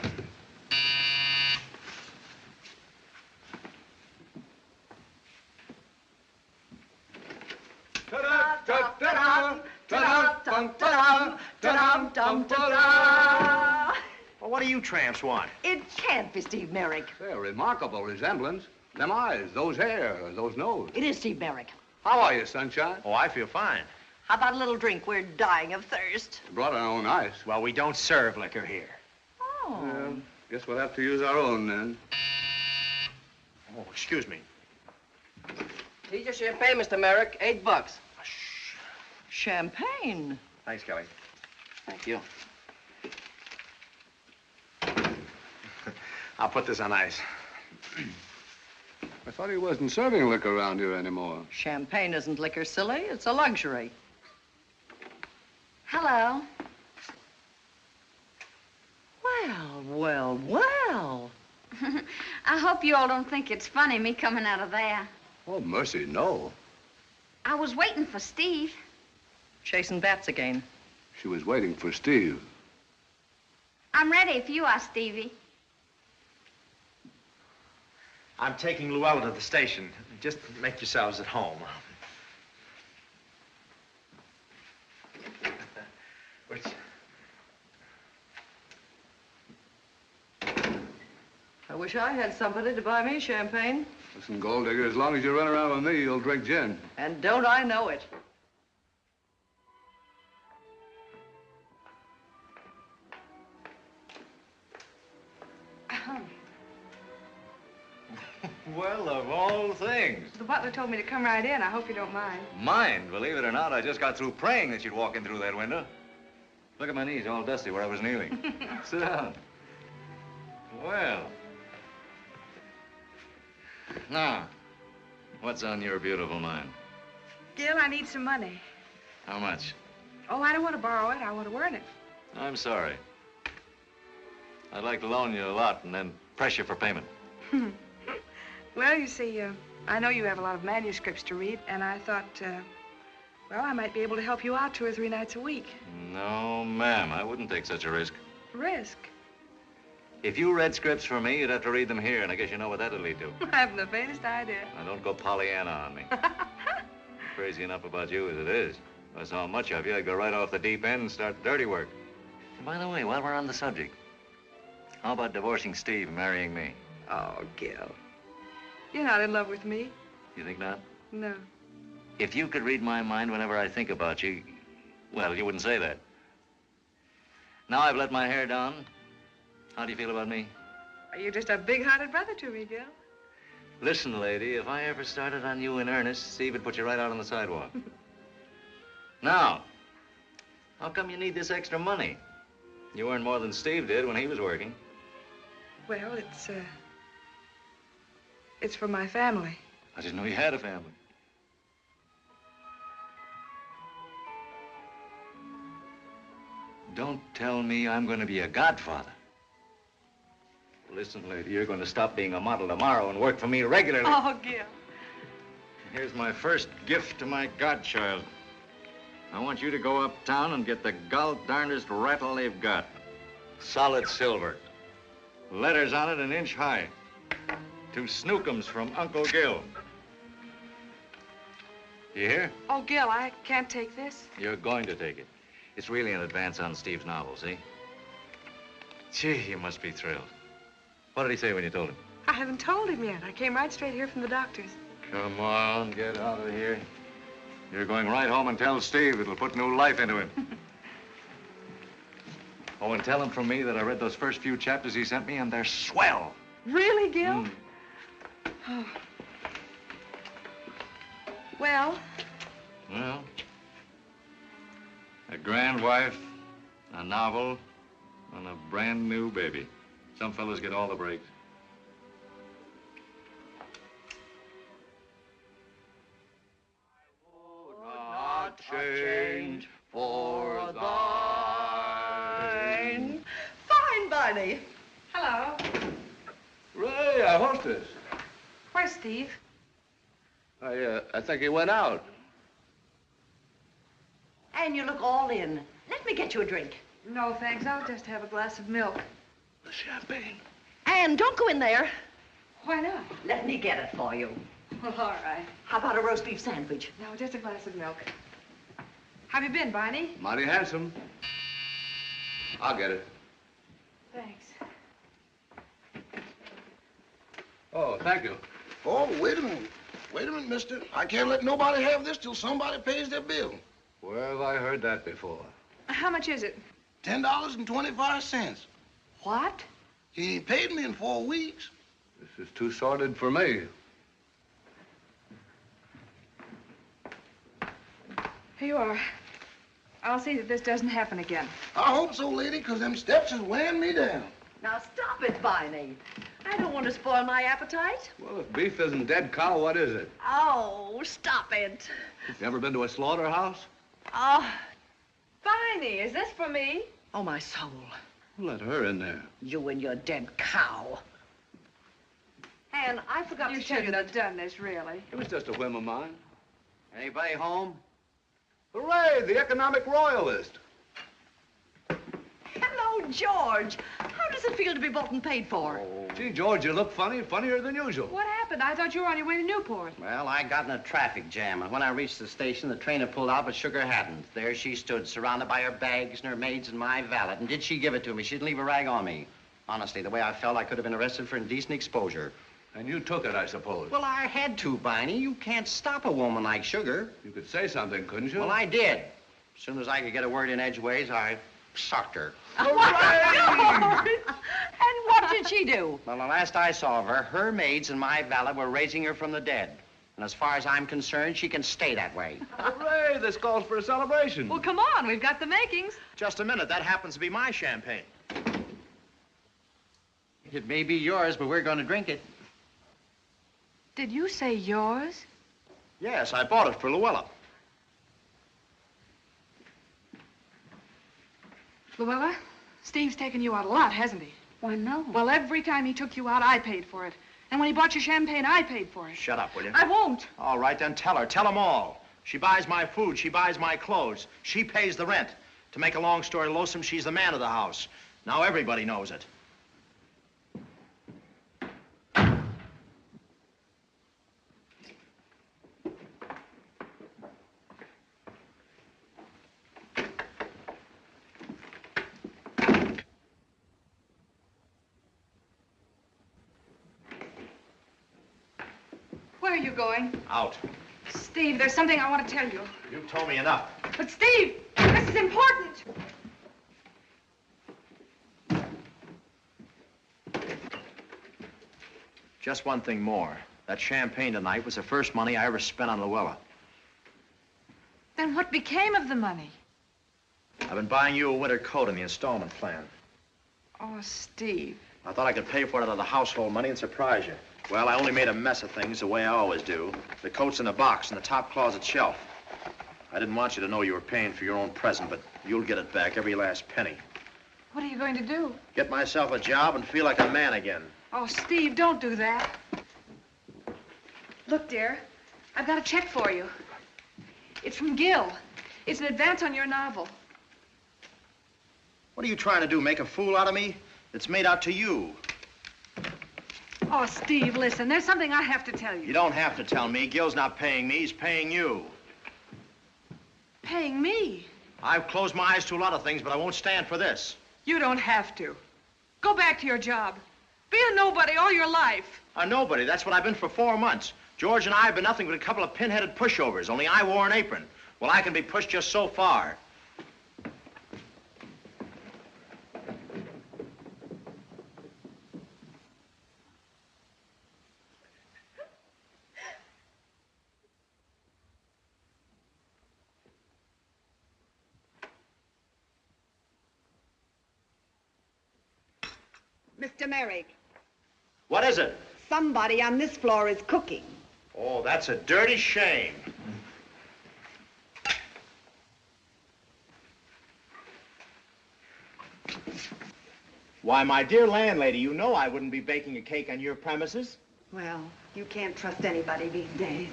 Well, what do you tramps want? It can't be Steve Merrick. A remarkable resemblance. Them eyes, those hair, those nose. It is Steve Merrick. How are you, Sunshine? Oh, I feel fine. How about a little drink? We're dying of thirst. Brought our own ice. Well, we don't serve liquor here. Oh. Well, guess we'll have to use our own then. Oh, excuse me. Here's your champagne, Mr. Merrick. $8. Champagne. Thanks, Kelly. Thank you. I'll put this on ice. I thought he wasn't serving liquor around here anymore. Champagne isn't liquor, silly. It's a luxury. Hello. Well, well, well. I hope you all don't think it's funny, me coming out of there. Oh, mercy, no. I was waiting for Steve. Chasing bats again. She was waiting for Steve. I'm ready if you are, Stevie. I'm taking Luella to the station. Just make yourselves at home. Which... I wish I had somebody to buy me champagne. Listen, Gold Digger, as long as you run around with me, you'll drink gin. And don't I know it. Well, of all things. The butler told me to come right in. I hope you don't mind. Mind, believe it or not, I just got through praying that you'd walk in through that window. Look at my knees, all dusty where I was kneeling. Sit down. Well. Now, what's on your beautiful mind? Gil, I need some money. How much? Oh, I don't want to borrow it. I want to earn it. I'm sorry. I'd like to loan you a lot and then press you for payment. Well, you see, I know you have a lot of manuscripts to read, and I thought, well, I might be able to help you out 2 or 3 nights a week. No, ma'am, I wouldn't take such a risk. Risk? If you read scripts for me, you'd have to read them here, and I guess you know what that'll lead to. I haven't the faintest idea. Now, don't go Pollyanna on me. Crazy enough about you as it is. If I saw much of you, I'd go right off the deep end and start dirty work. And by the way, while we're on the subject, how about divorcing Steve and marrying me? Oh, Gil. You're not in love with me. You think not? No. If you could read my mind whenever I think about you, well, you wouldn't say that. Now I've let my hair down. How do you feel about me? You're just a big-hearted brother to me, Gil. Listen, lady, if I ever started on you in earnest, Steve would put you right out on the sidewalk. Now, how come you need this extra money? You earn more than Steve did when he was working. Well, it's for my family. I didn't know you had a family. Don't tell me I'm going to be a godfather. Listen, lady, you're going to stop being a model tomorrow and work for me regularly. Oh, Gil. Here's my first gift to my godchild. I want you to go uptown and get the gall-darndest rattle they've got. Solid silver. Letters on it an inch high. 2 snookums from Uncle Gil. You hear? Oh, Gil, I can't take this. You're going to take it. It's really an advance on Steve's novel, see? Gee, you must be thrilled. What did he say when you told him? I haven't told him yet. I came right straight here from the doctor's. Come on, get out of here. You're going right home and tell Steve. It'll put new life into him. Oh, and tell him from me that I read those first few chapters he sent me, and they're swell. Really, Gil? Oh. Well? Well, a grand wife, a novel, and a brand new baby. Some fellas get all the breaks. Not change for thine. Fine, Barney. Hello. Ray, our hostess. Where's Steve? I think he went out. And you look all in. Let me get you a drink. No, thanks. I'll just have a glass of milk. The champagne. And don't go in there. Why not? Let me get it for you. Well, all right. How about a roast beef sandwich? No, just a glass of milk. How have you been, Barney? Mighty handsome. I'll get it. Thanks. Oh, thank you. Oh, wait a minute. Wait a minute, mister. I can't let nobody have this till somebody pays their bill. Where have I heard that before? How much is it? $10.25. What? He ain't paid me in 4 weeks. This is too sordid for me. Here you are. I'll see that this doesn't happen again. I hope so, lady, because them steps is weighing me down. Now stop it, Barney. I don't want to spoil my appetite. Well, if beef isn't dead cow, what is it? Oh, stop it. You ever been to a slaughterhouse? Oh, Barney, is this for me? oh, my soul. Let her in there. You and your dead cow. And I forgot You to tell you shouldn't that... have done this, really. It was just a whim of mine. Anybody home? Hooray, the economic royalist. Hello, George. How does it feel to be bought and paid for? Oh. Gee, George, you look funny, funnier than usual. What happened? I thought you were on your way to Newport. Well, I got in a traffic jam, and when I reached the station, the train had pulled out, but Sugar hadn't. There she stood, surrounded by her bags and her maids and my valet. And did she give it to me? She didn't leave a rag on me. Honestly, the way I felt, I could have been arrested for indecent exposure. And you took it, I suppose. Well, I had to, Barney. You can't stop a woman like Sugar. You could say something, couldn't you? Well, I did. As soon as I could get a word in edgeways, I sucked her. And what did she do? Well, the last I saw of her, her maids and my valet were raising her from the dead. And as far as I'm concerned, she can stay that way. Hooray, this calls for a celebration. Well, come on. We've got the makings. Just a minute. That happens to be my champagne. It may be yours, but we're going to drink it. Did you say yours? Yes, I bought it for Luella. Luella, Steve's taken you out a lot, hasn't he? Why, no. Well, every time he took you out, I paid for it. And when he bought you champagne, I paid for it. Shut up, will you? I won't. All right, then tell her. Tell them all. She buys my food. She buys my clothes. She pays the rent. To make a long story lonesome, she's the man of the house. Now everybody knows it. Where are you going? Out. Steve, there's something I want to tell you. You've told me enough. But Steve, this is important. Just one thing more. That champagne tonight was the first money I ever spent on Luella. Then what became of the money? I've been buying you a winter coat in the installment plan. Oh, Steve. I thought I could pay for it out of the household money and surprise you. Well, I only made a mess of things the way I always do. The coat's in a box in the top closet shelf. I didn't want you to know you were paying for your own present, but you'll get it back, every last penny. What are you going to do? Get myself a job and feel like a man again. Oh, Steve, don't do that. Look, dear, I've got a check for you. It's from Gil. It's an advance on your novel. What are you trying to do, make a fool out of me? It's made out to you. Oh, Steve, listen, there's something I have to tell you. You don't have to tell me. Gil's not paying me, he's paying you. Paying me? I've closed my eyes to a lot of things, but I won't stand for this. You don't have to. Go back to your job. Be a nobody all your life. A nobody, that's what I've been for 4 months. George and I have been nothing but a couple of pin-headed pushovers, only I wore an apron. Well, I can be pushed just so far. Mr. Merrick, What is it? somebody on this floor is cooking. Oh, that's a dirty shame. Why, my dear landlady, you know I wouldn't be baking a cake on your premises. Well, you can't trust anybody these days.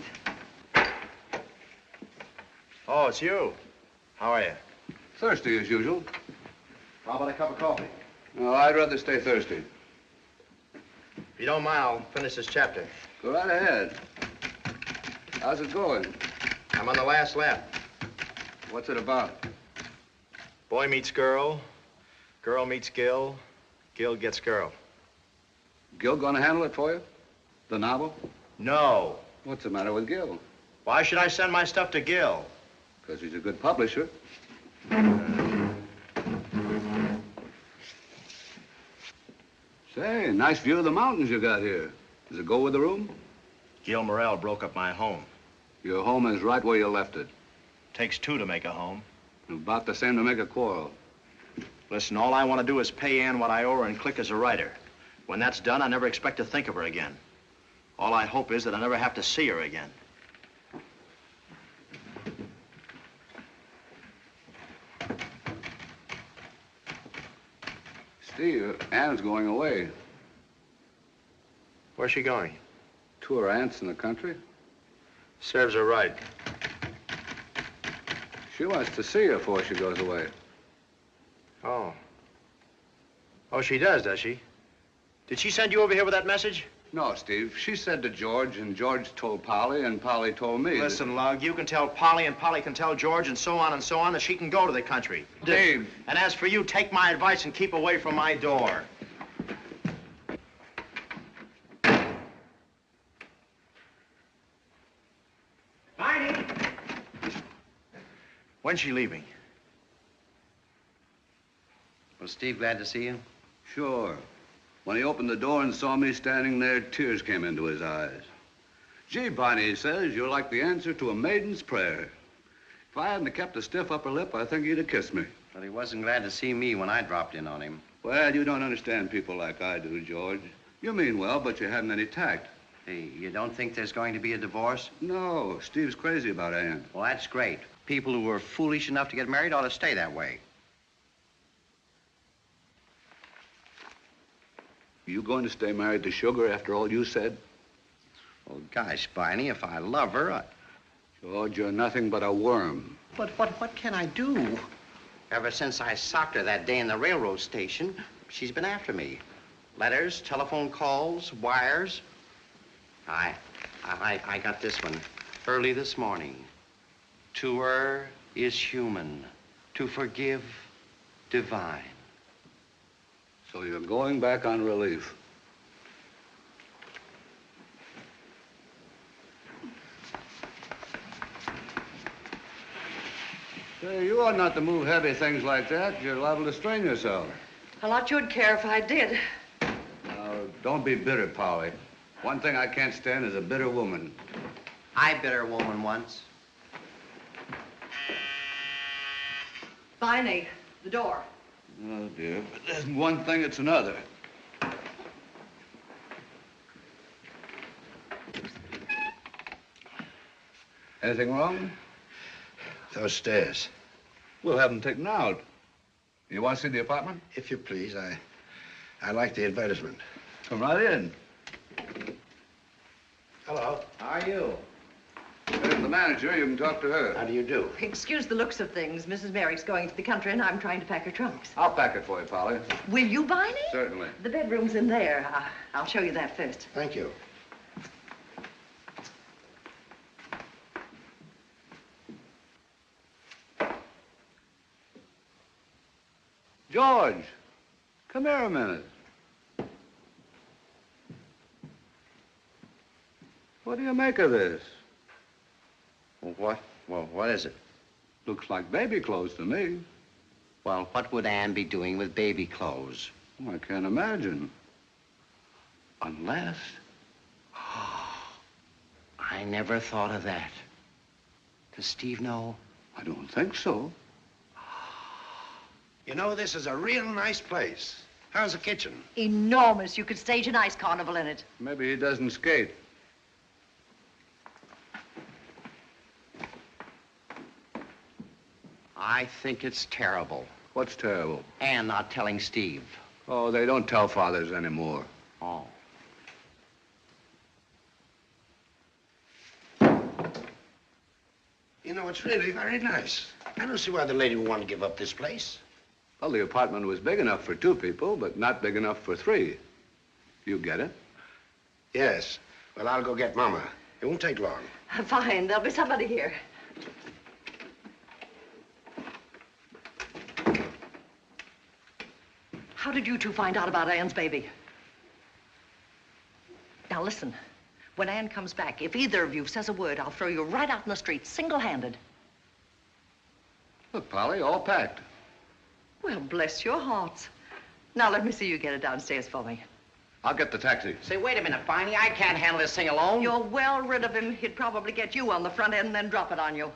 Oh, it's you. How are you? Thirsty as usual. How about a cup of coffee? No, I'd rather stay thirsty. If you don't mind, I'll finish this chapter. Go right ahead. How's it going? I'm on the last lap. What's it about? Boy meets girl, girl meets Gil, Gil gets girl. Gil gonna handle it for you? The novel? No. What's the matter with Gil? Why should I send my stuff to Gil? Because he's a good publisher. Say, nice view of the mountains you got here. Does it go with the room? Gil Morrell broke up my home. Your home is right where you left it. Takes two to make a home. About the same to make a quarrel. Listen, all I want to do is pay Ann what I owe her and click as a writer. When that's done, I never expect to think of her again. All I hope is that I never have to see her again. Steve, Ann's going away. Where's she going? To her aunts in the country. Serves her right. She wants to see her before she goes away. Oh. Oh, she does she? Did she send you over here with that message? No, Steve. She said to George, and George told Polly, and Polly told me. Listen, Lug, you can tell Polly, and Polly can tell George, and so on, that she can go to the country. Dave. And as for you, take my advice and keep away from my door. Heidi! When's she leaving? Was Steve glad to see you? Sure. When he opened the door and saw me standing there, tears came into his eyes. Gee, Barney, he says, you're like the answer to a maiden's prayer. If I hadn't kept a stiff upper lip, I think he'd have kissed me. But he wasn't glad to see me when I dropped in on him. Well, you don't understand people like I do, George. You mean well, but you haven't any tact. Hey, you don't think there's going to be a divorce? No, Steve's crazy about Ann. Well, that's great. People who are foolish enough to get married ought to stay that way. You going to stay married to Sugar after all you said? Oh, gosh, Barney, if I love her, George, you're nothing but a worm. But what can I do? Ever since I socked her that day in the railroad station, she's been after me. Letters, telephone calls, wires. I got this one early this morning. To err is human, to forgive, divine. So you're going back on relief. Say, you ought not to move heavy things like that. You're liable to strain yourself. A lot you'd care if I did. Now, don't be bitter, Polly. One thing I can't stand is a bitter woman. I bit a woman once. Viney, the door. Oh, dear. But there's one thing, it's another. Anything wrong? Those stairs. We'll have them taken out. You want to see the apartment? If you please, I like the advertisement. Come right in. Hello. How are you? There's the manager. You can talk to her. How do you do? Excuse the looks of things. Mrs. Merrick's going to the country, and I'm trying to pack her trunks. I'll pack it for you, Polly. Will you, Viney? Certainly. The bedroom's in there. I'll show you that first. Thank you. George, come here a minute. What do you make of this? What? Well, what is it? Looks like baby clothes to me. Well, what would Anne be doing with baby clothes? I can't imagine. Unless... I never thought of that. Does Steve know? I don't think so. You know, this is a real nice place. How's the kitchen? Enormous. You could stage an ice carnival in it. Maybe he doesn't skate. I think it's terrible. What's terrible? Anne not telling Steve. Oh, they don't tell fathers anymore. Oh. You know, it's really very nice. I don't see why the lady would want to give up this place. Well, the apartment was big enough for 2 people, but not big enough for 3. You get it? Yes. Well, I'll go get Mama. It won't take long. Fine. There'll be somebody here. How did you two find out about Anne's baby? Now, listen. When Anne comes back, if either of you says a word, I'll throw you right out in the street, single-handed. Look, Polly, all packed. Well, bless your hearts. Now, let me see you get it downstairs for me. I'll get the taxi. Say, wait a minute, Viney. I can't handle this thing alone. You're well rid of him. He'd probably get you on the front end and then drop it on you.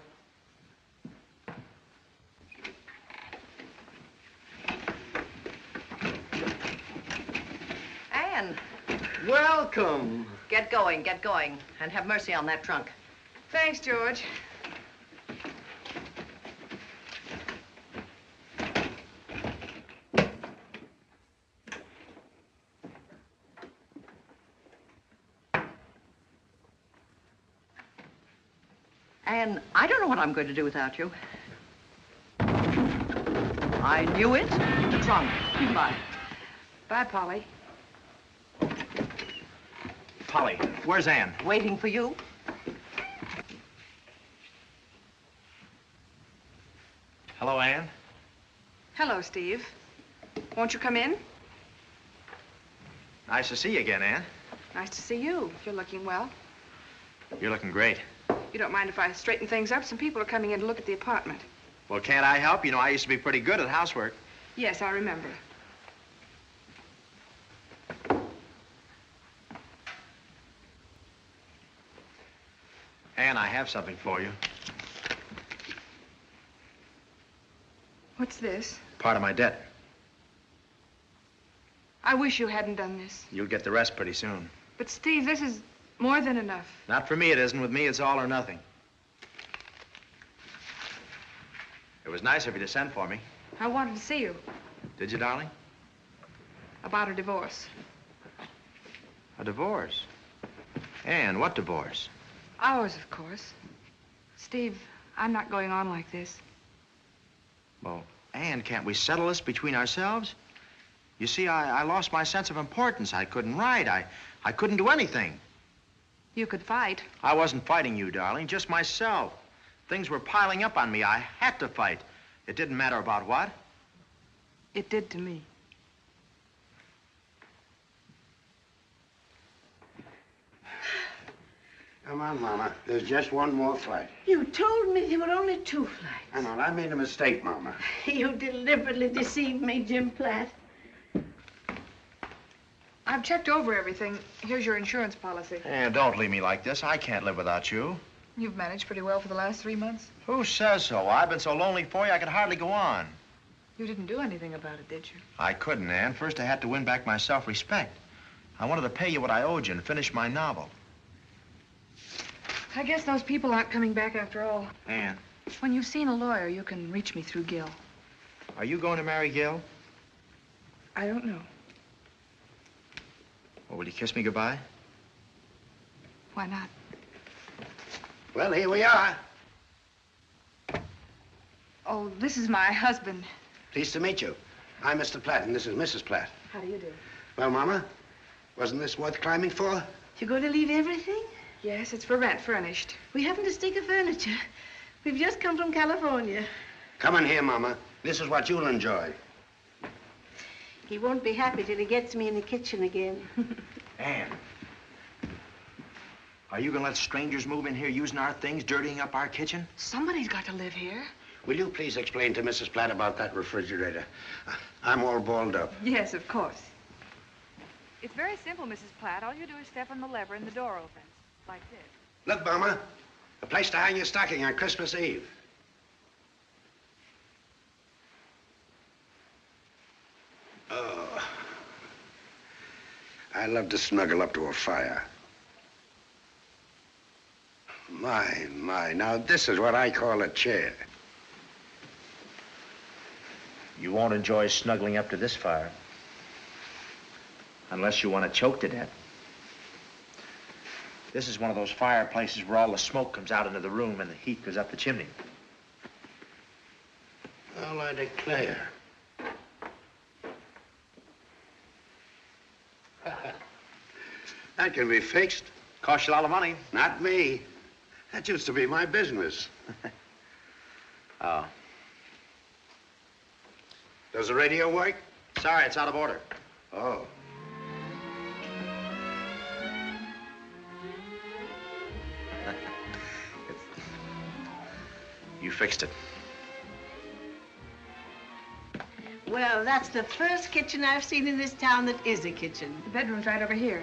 Anne. Welcome. Get going, and have mercy on that trunk. Thanks, George. And I don't know what I'm going to do without you. I knew it. The trunk. Bye. Bye, Polly. Polly, where's Anne? Waiting for you. Hello, Anne. Hello, Steve. Won't you come in? Nice to see you again, Anne. Nice to see you. You're looking well. You're looking great. You don't mind if I straighten things up? Some people are coming in to look at the apartment. Well, can't I help? You know, I used to be pretty good at housework. Yes, I remember. Anne, I have something for you. What's this? Part of my debt. I wish you hadn't done this. You'll get the rest pretty soon. But, Steve, this is more than enough. Not for me, it isn't. With me, it's all or nothing. It was nice of you to send for me. I wanted to see you Did you, darling? about a divorce. A divorce? Anne, what divorce? Ours, of course. Steve, I'm not going on like this. Well, Anne, can't we settle this between ourselves? You see, I lost my sense of importance. I couldn't write. I couldn't do anything. You could fight. I wasn't fighting you, darling, just myself. Things were piling up on me. I had to fight. It didn't matter about what. It did to me. Now, Come on, Mama. There's just one more flight. You told me there were only 2 flights. I know. I made a mistake, Mama. You deliberately deceived me, Jim Platt. I've checked over everything. Here's your insurance policy. And don't leave me like this. I can't live without you. You've managed pretty well for the last 3 months. Who says so? I've been so lonely for you, I could hardly go on. You didn't do anything about it, did you? I couldn't, Ann. First, I had to win back my self-respect. I wanted to pay you what I owed you and finish my novel. I guess those people aren't coming back after all. Ann, When you've seen a lawyer, you can reach me through Gil. are you going to marry Gil? I don't know. Well, will you kiss me goodbye? Why not? Well, here we are. Oh, this is my husband. Pleased to meet you. I'm Mr. Platt, and this is Mrs. Platt. How do you do? Well, Mama, wasn't this worth climbing for? You're going to leave everything? Yes, it's for rent, furnished. We haven't a stick of furniture. We've just come from California. Come in here, Mama. This is what you'll enjoy. He won't be happy till he gets me in the kitchen again. Ann, are you going to let strangers move in here using our things, dirtying up our kitchen? Somebody's got to live here. Will you please explain to Mrs. Platt about that refrigerator? I'm all balled up. Yes, of course. It's very simple, Mrs. Platt. All you do is step on the lever and the door opens. Like this. Look, Mama, a place to hang your stocking on Christmas Eve. Oh, I love to snuggle up to a fire. My, now this is what I call a chair. You won't enjoy snuggling up to this fire. Unless you want to choke to death. This is one of those fireplaces where all the smoke comes out into the room and the heat goes up the chimney. Well, I declare. That can be fixed. Costs you a lot of money. Not me. That used to be my business. Oh. Does the radio work? Sorry, it's out of order. Oh. You fixed it. Well, that's the first kitchen I've seen in this town that is a kitchen. The bedroom's right over here.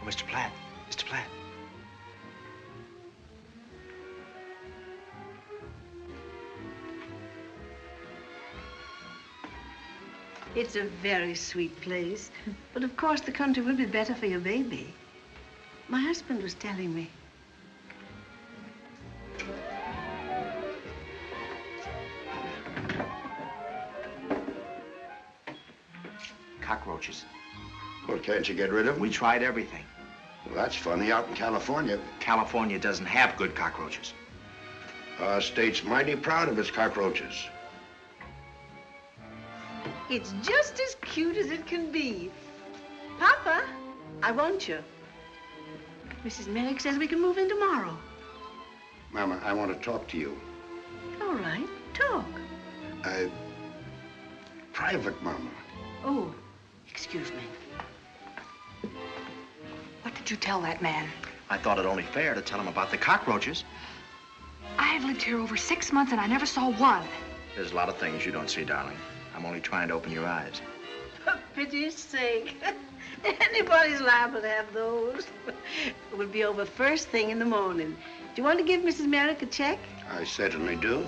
Oh, Mr. Platt. Mr. Platt. It's a very sweet place. But of course, the country will be better for your baby. My husband was telling me. Cockroaches. Well, can't you get rid of them? We tried everything. Well, that's funny. Out in California. California doesn't have good cockroaches. Our state's mighty proud of its cockroaches. It's just as cute as it can be. Papa, I want you. Mrs. Merrick says we can move in tomorrow. Mama, I want to talk to you. All right, talk. Private, Mama. Oh, excuse me. What did you tell that man? I thought it only fair to tell him about the cockroaches. I've lived here over 6 months and I never saw one. There's a lot of things you don't see, darling. I'm only trying to open your eyes. For pity's sake. Anybody's liable to have those. It will be over first thing in the morning. Do you want to give Mrs. Merrick a check? I certainly do.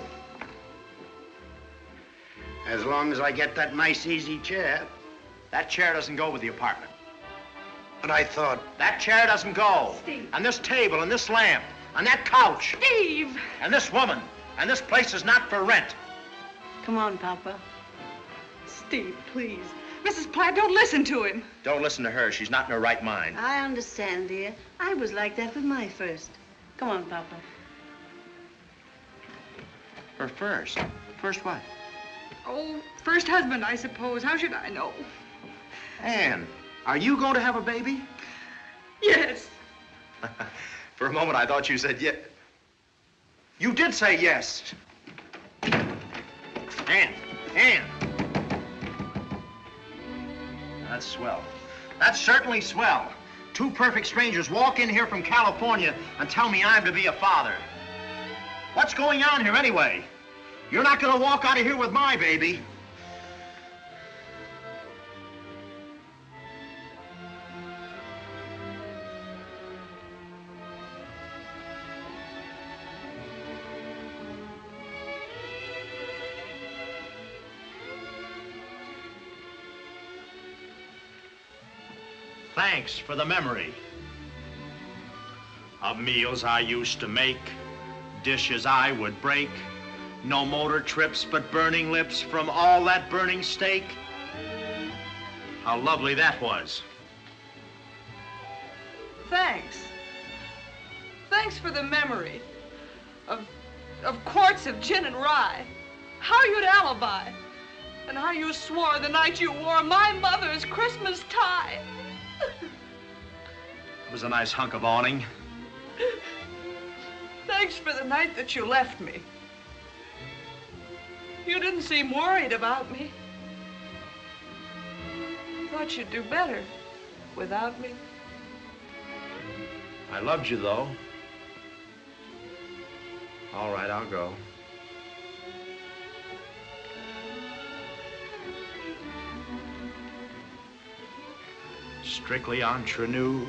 As long as I get that nice, easy chair. That chair doesn't go with the apartment. But I thought... That chair doesn't go. Steve. And this table, and this lamp, and that couch. Steve! And this woman. And this place is not for rent. Come on, Papa. Steve, please. Mrs. Platt, don't listen to him. Don't listen to her. She's not in her right mind. I understand, dear. I was like that with my first. Come on, Papa. Her first? First what? Oh, first husband, I suppose. How should I know? Ann, are you going to have a baby? Yes. For a moment, I thought you said yes. You did say yes. Ann. That's swell. That's certainly swell. Two perfect strangers walk in here from California and tell me I'm to be a father. What's going on here anyway? You're not gonna walk out of here with my baby. Thanks for the memory of meals I used to make, dishes I would break, no motor trips but burning lips from all that burning steak. How lovely that was. Thanks. Thanks for the memory of quarts of gin and rye. How you'd alibi, and how you swore the night you wore my mother's Christmas tie. It was a nice hunk of awning. Thanks for the night that you left me. You didn't seem worried about me. Thought you'd do better without me. I loved you, though. All right, I'll go. Strictly entre nous,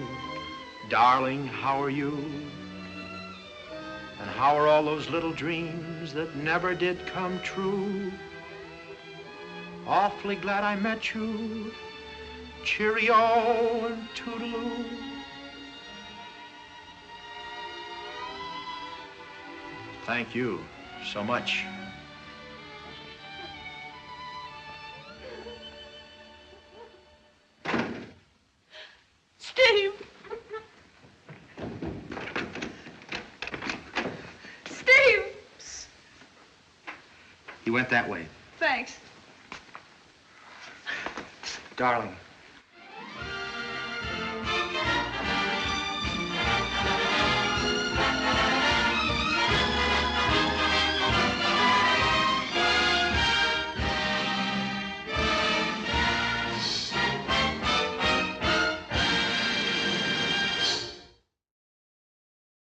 darling, how are you? And how are all those little dreams that never did come true? Awfully glad I met you. Cheerio and toodaloo. Thank you so much. Steve! Steve! He went that way. Thanks. Darling,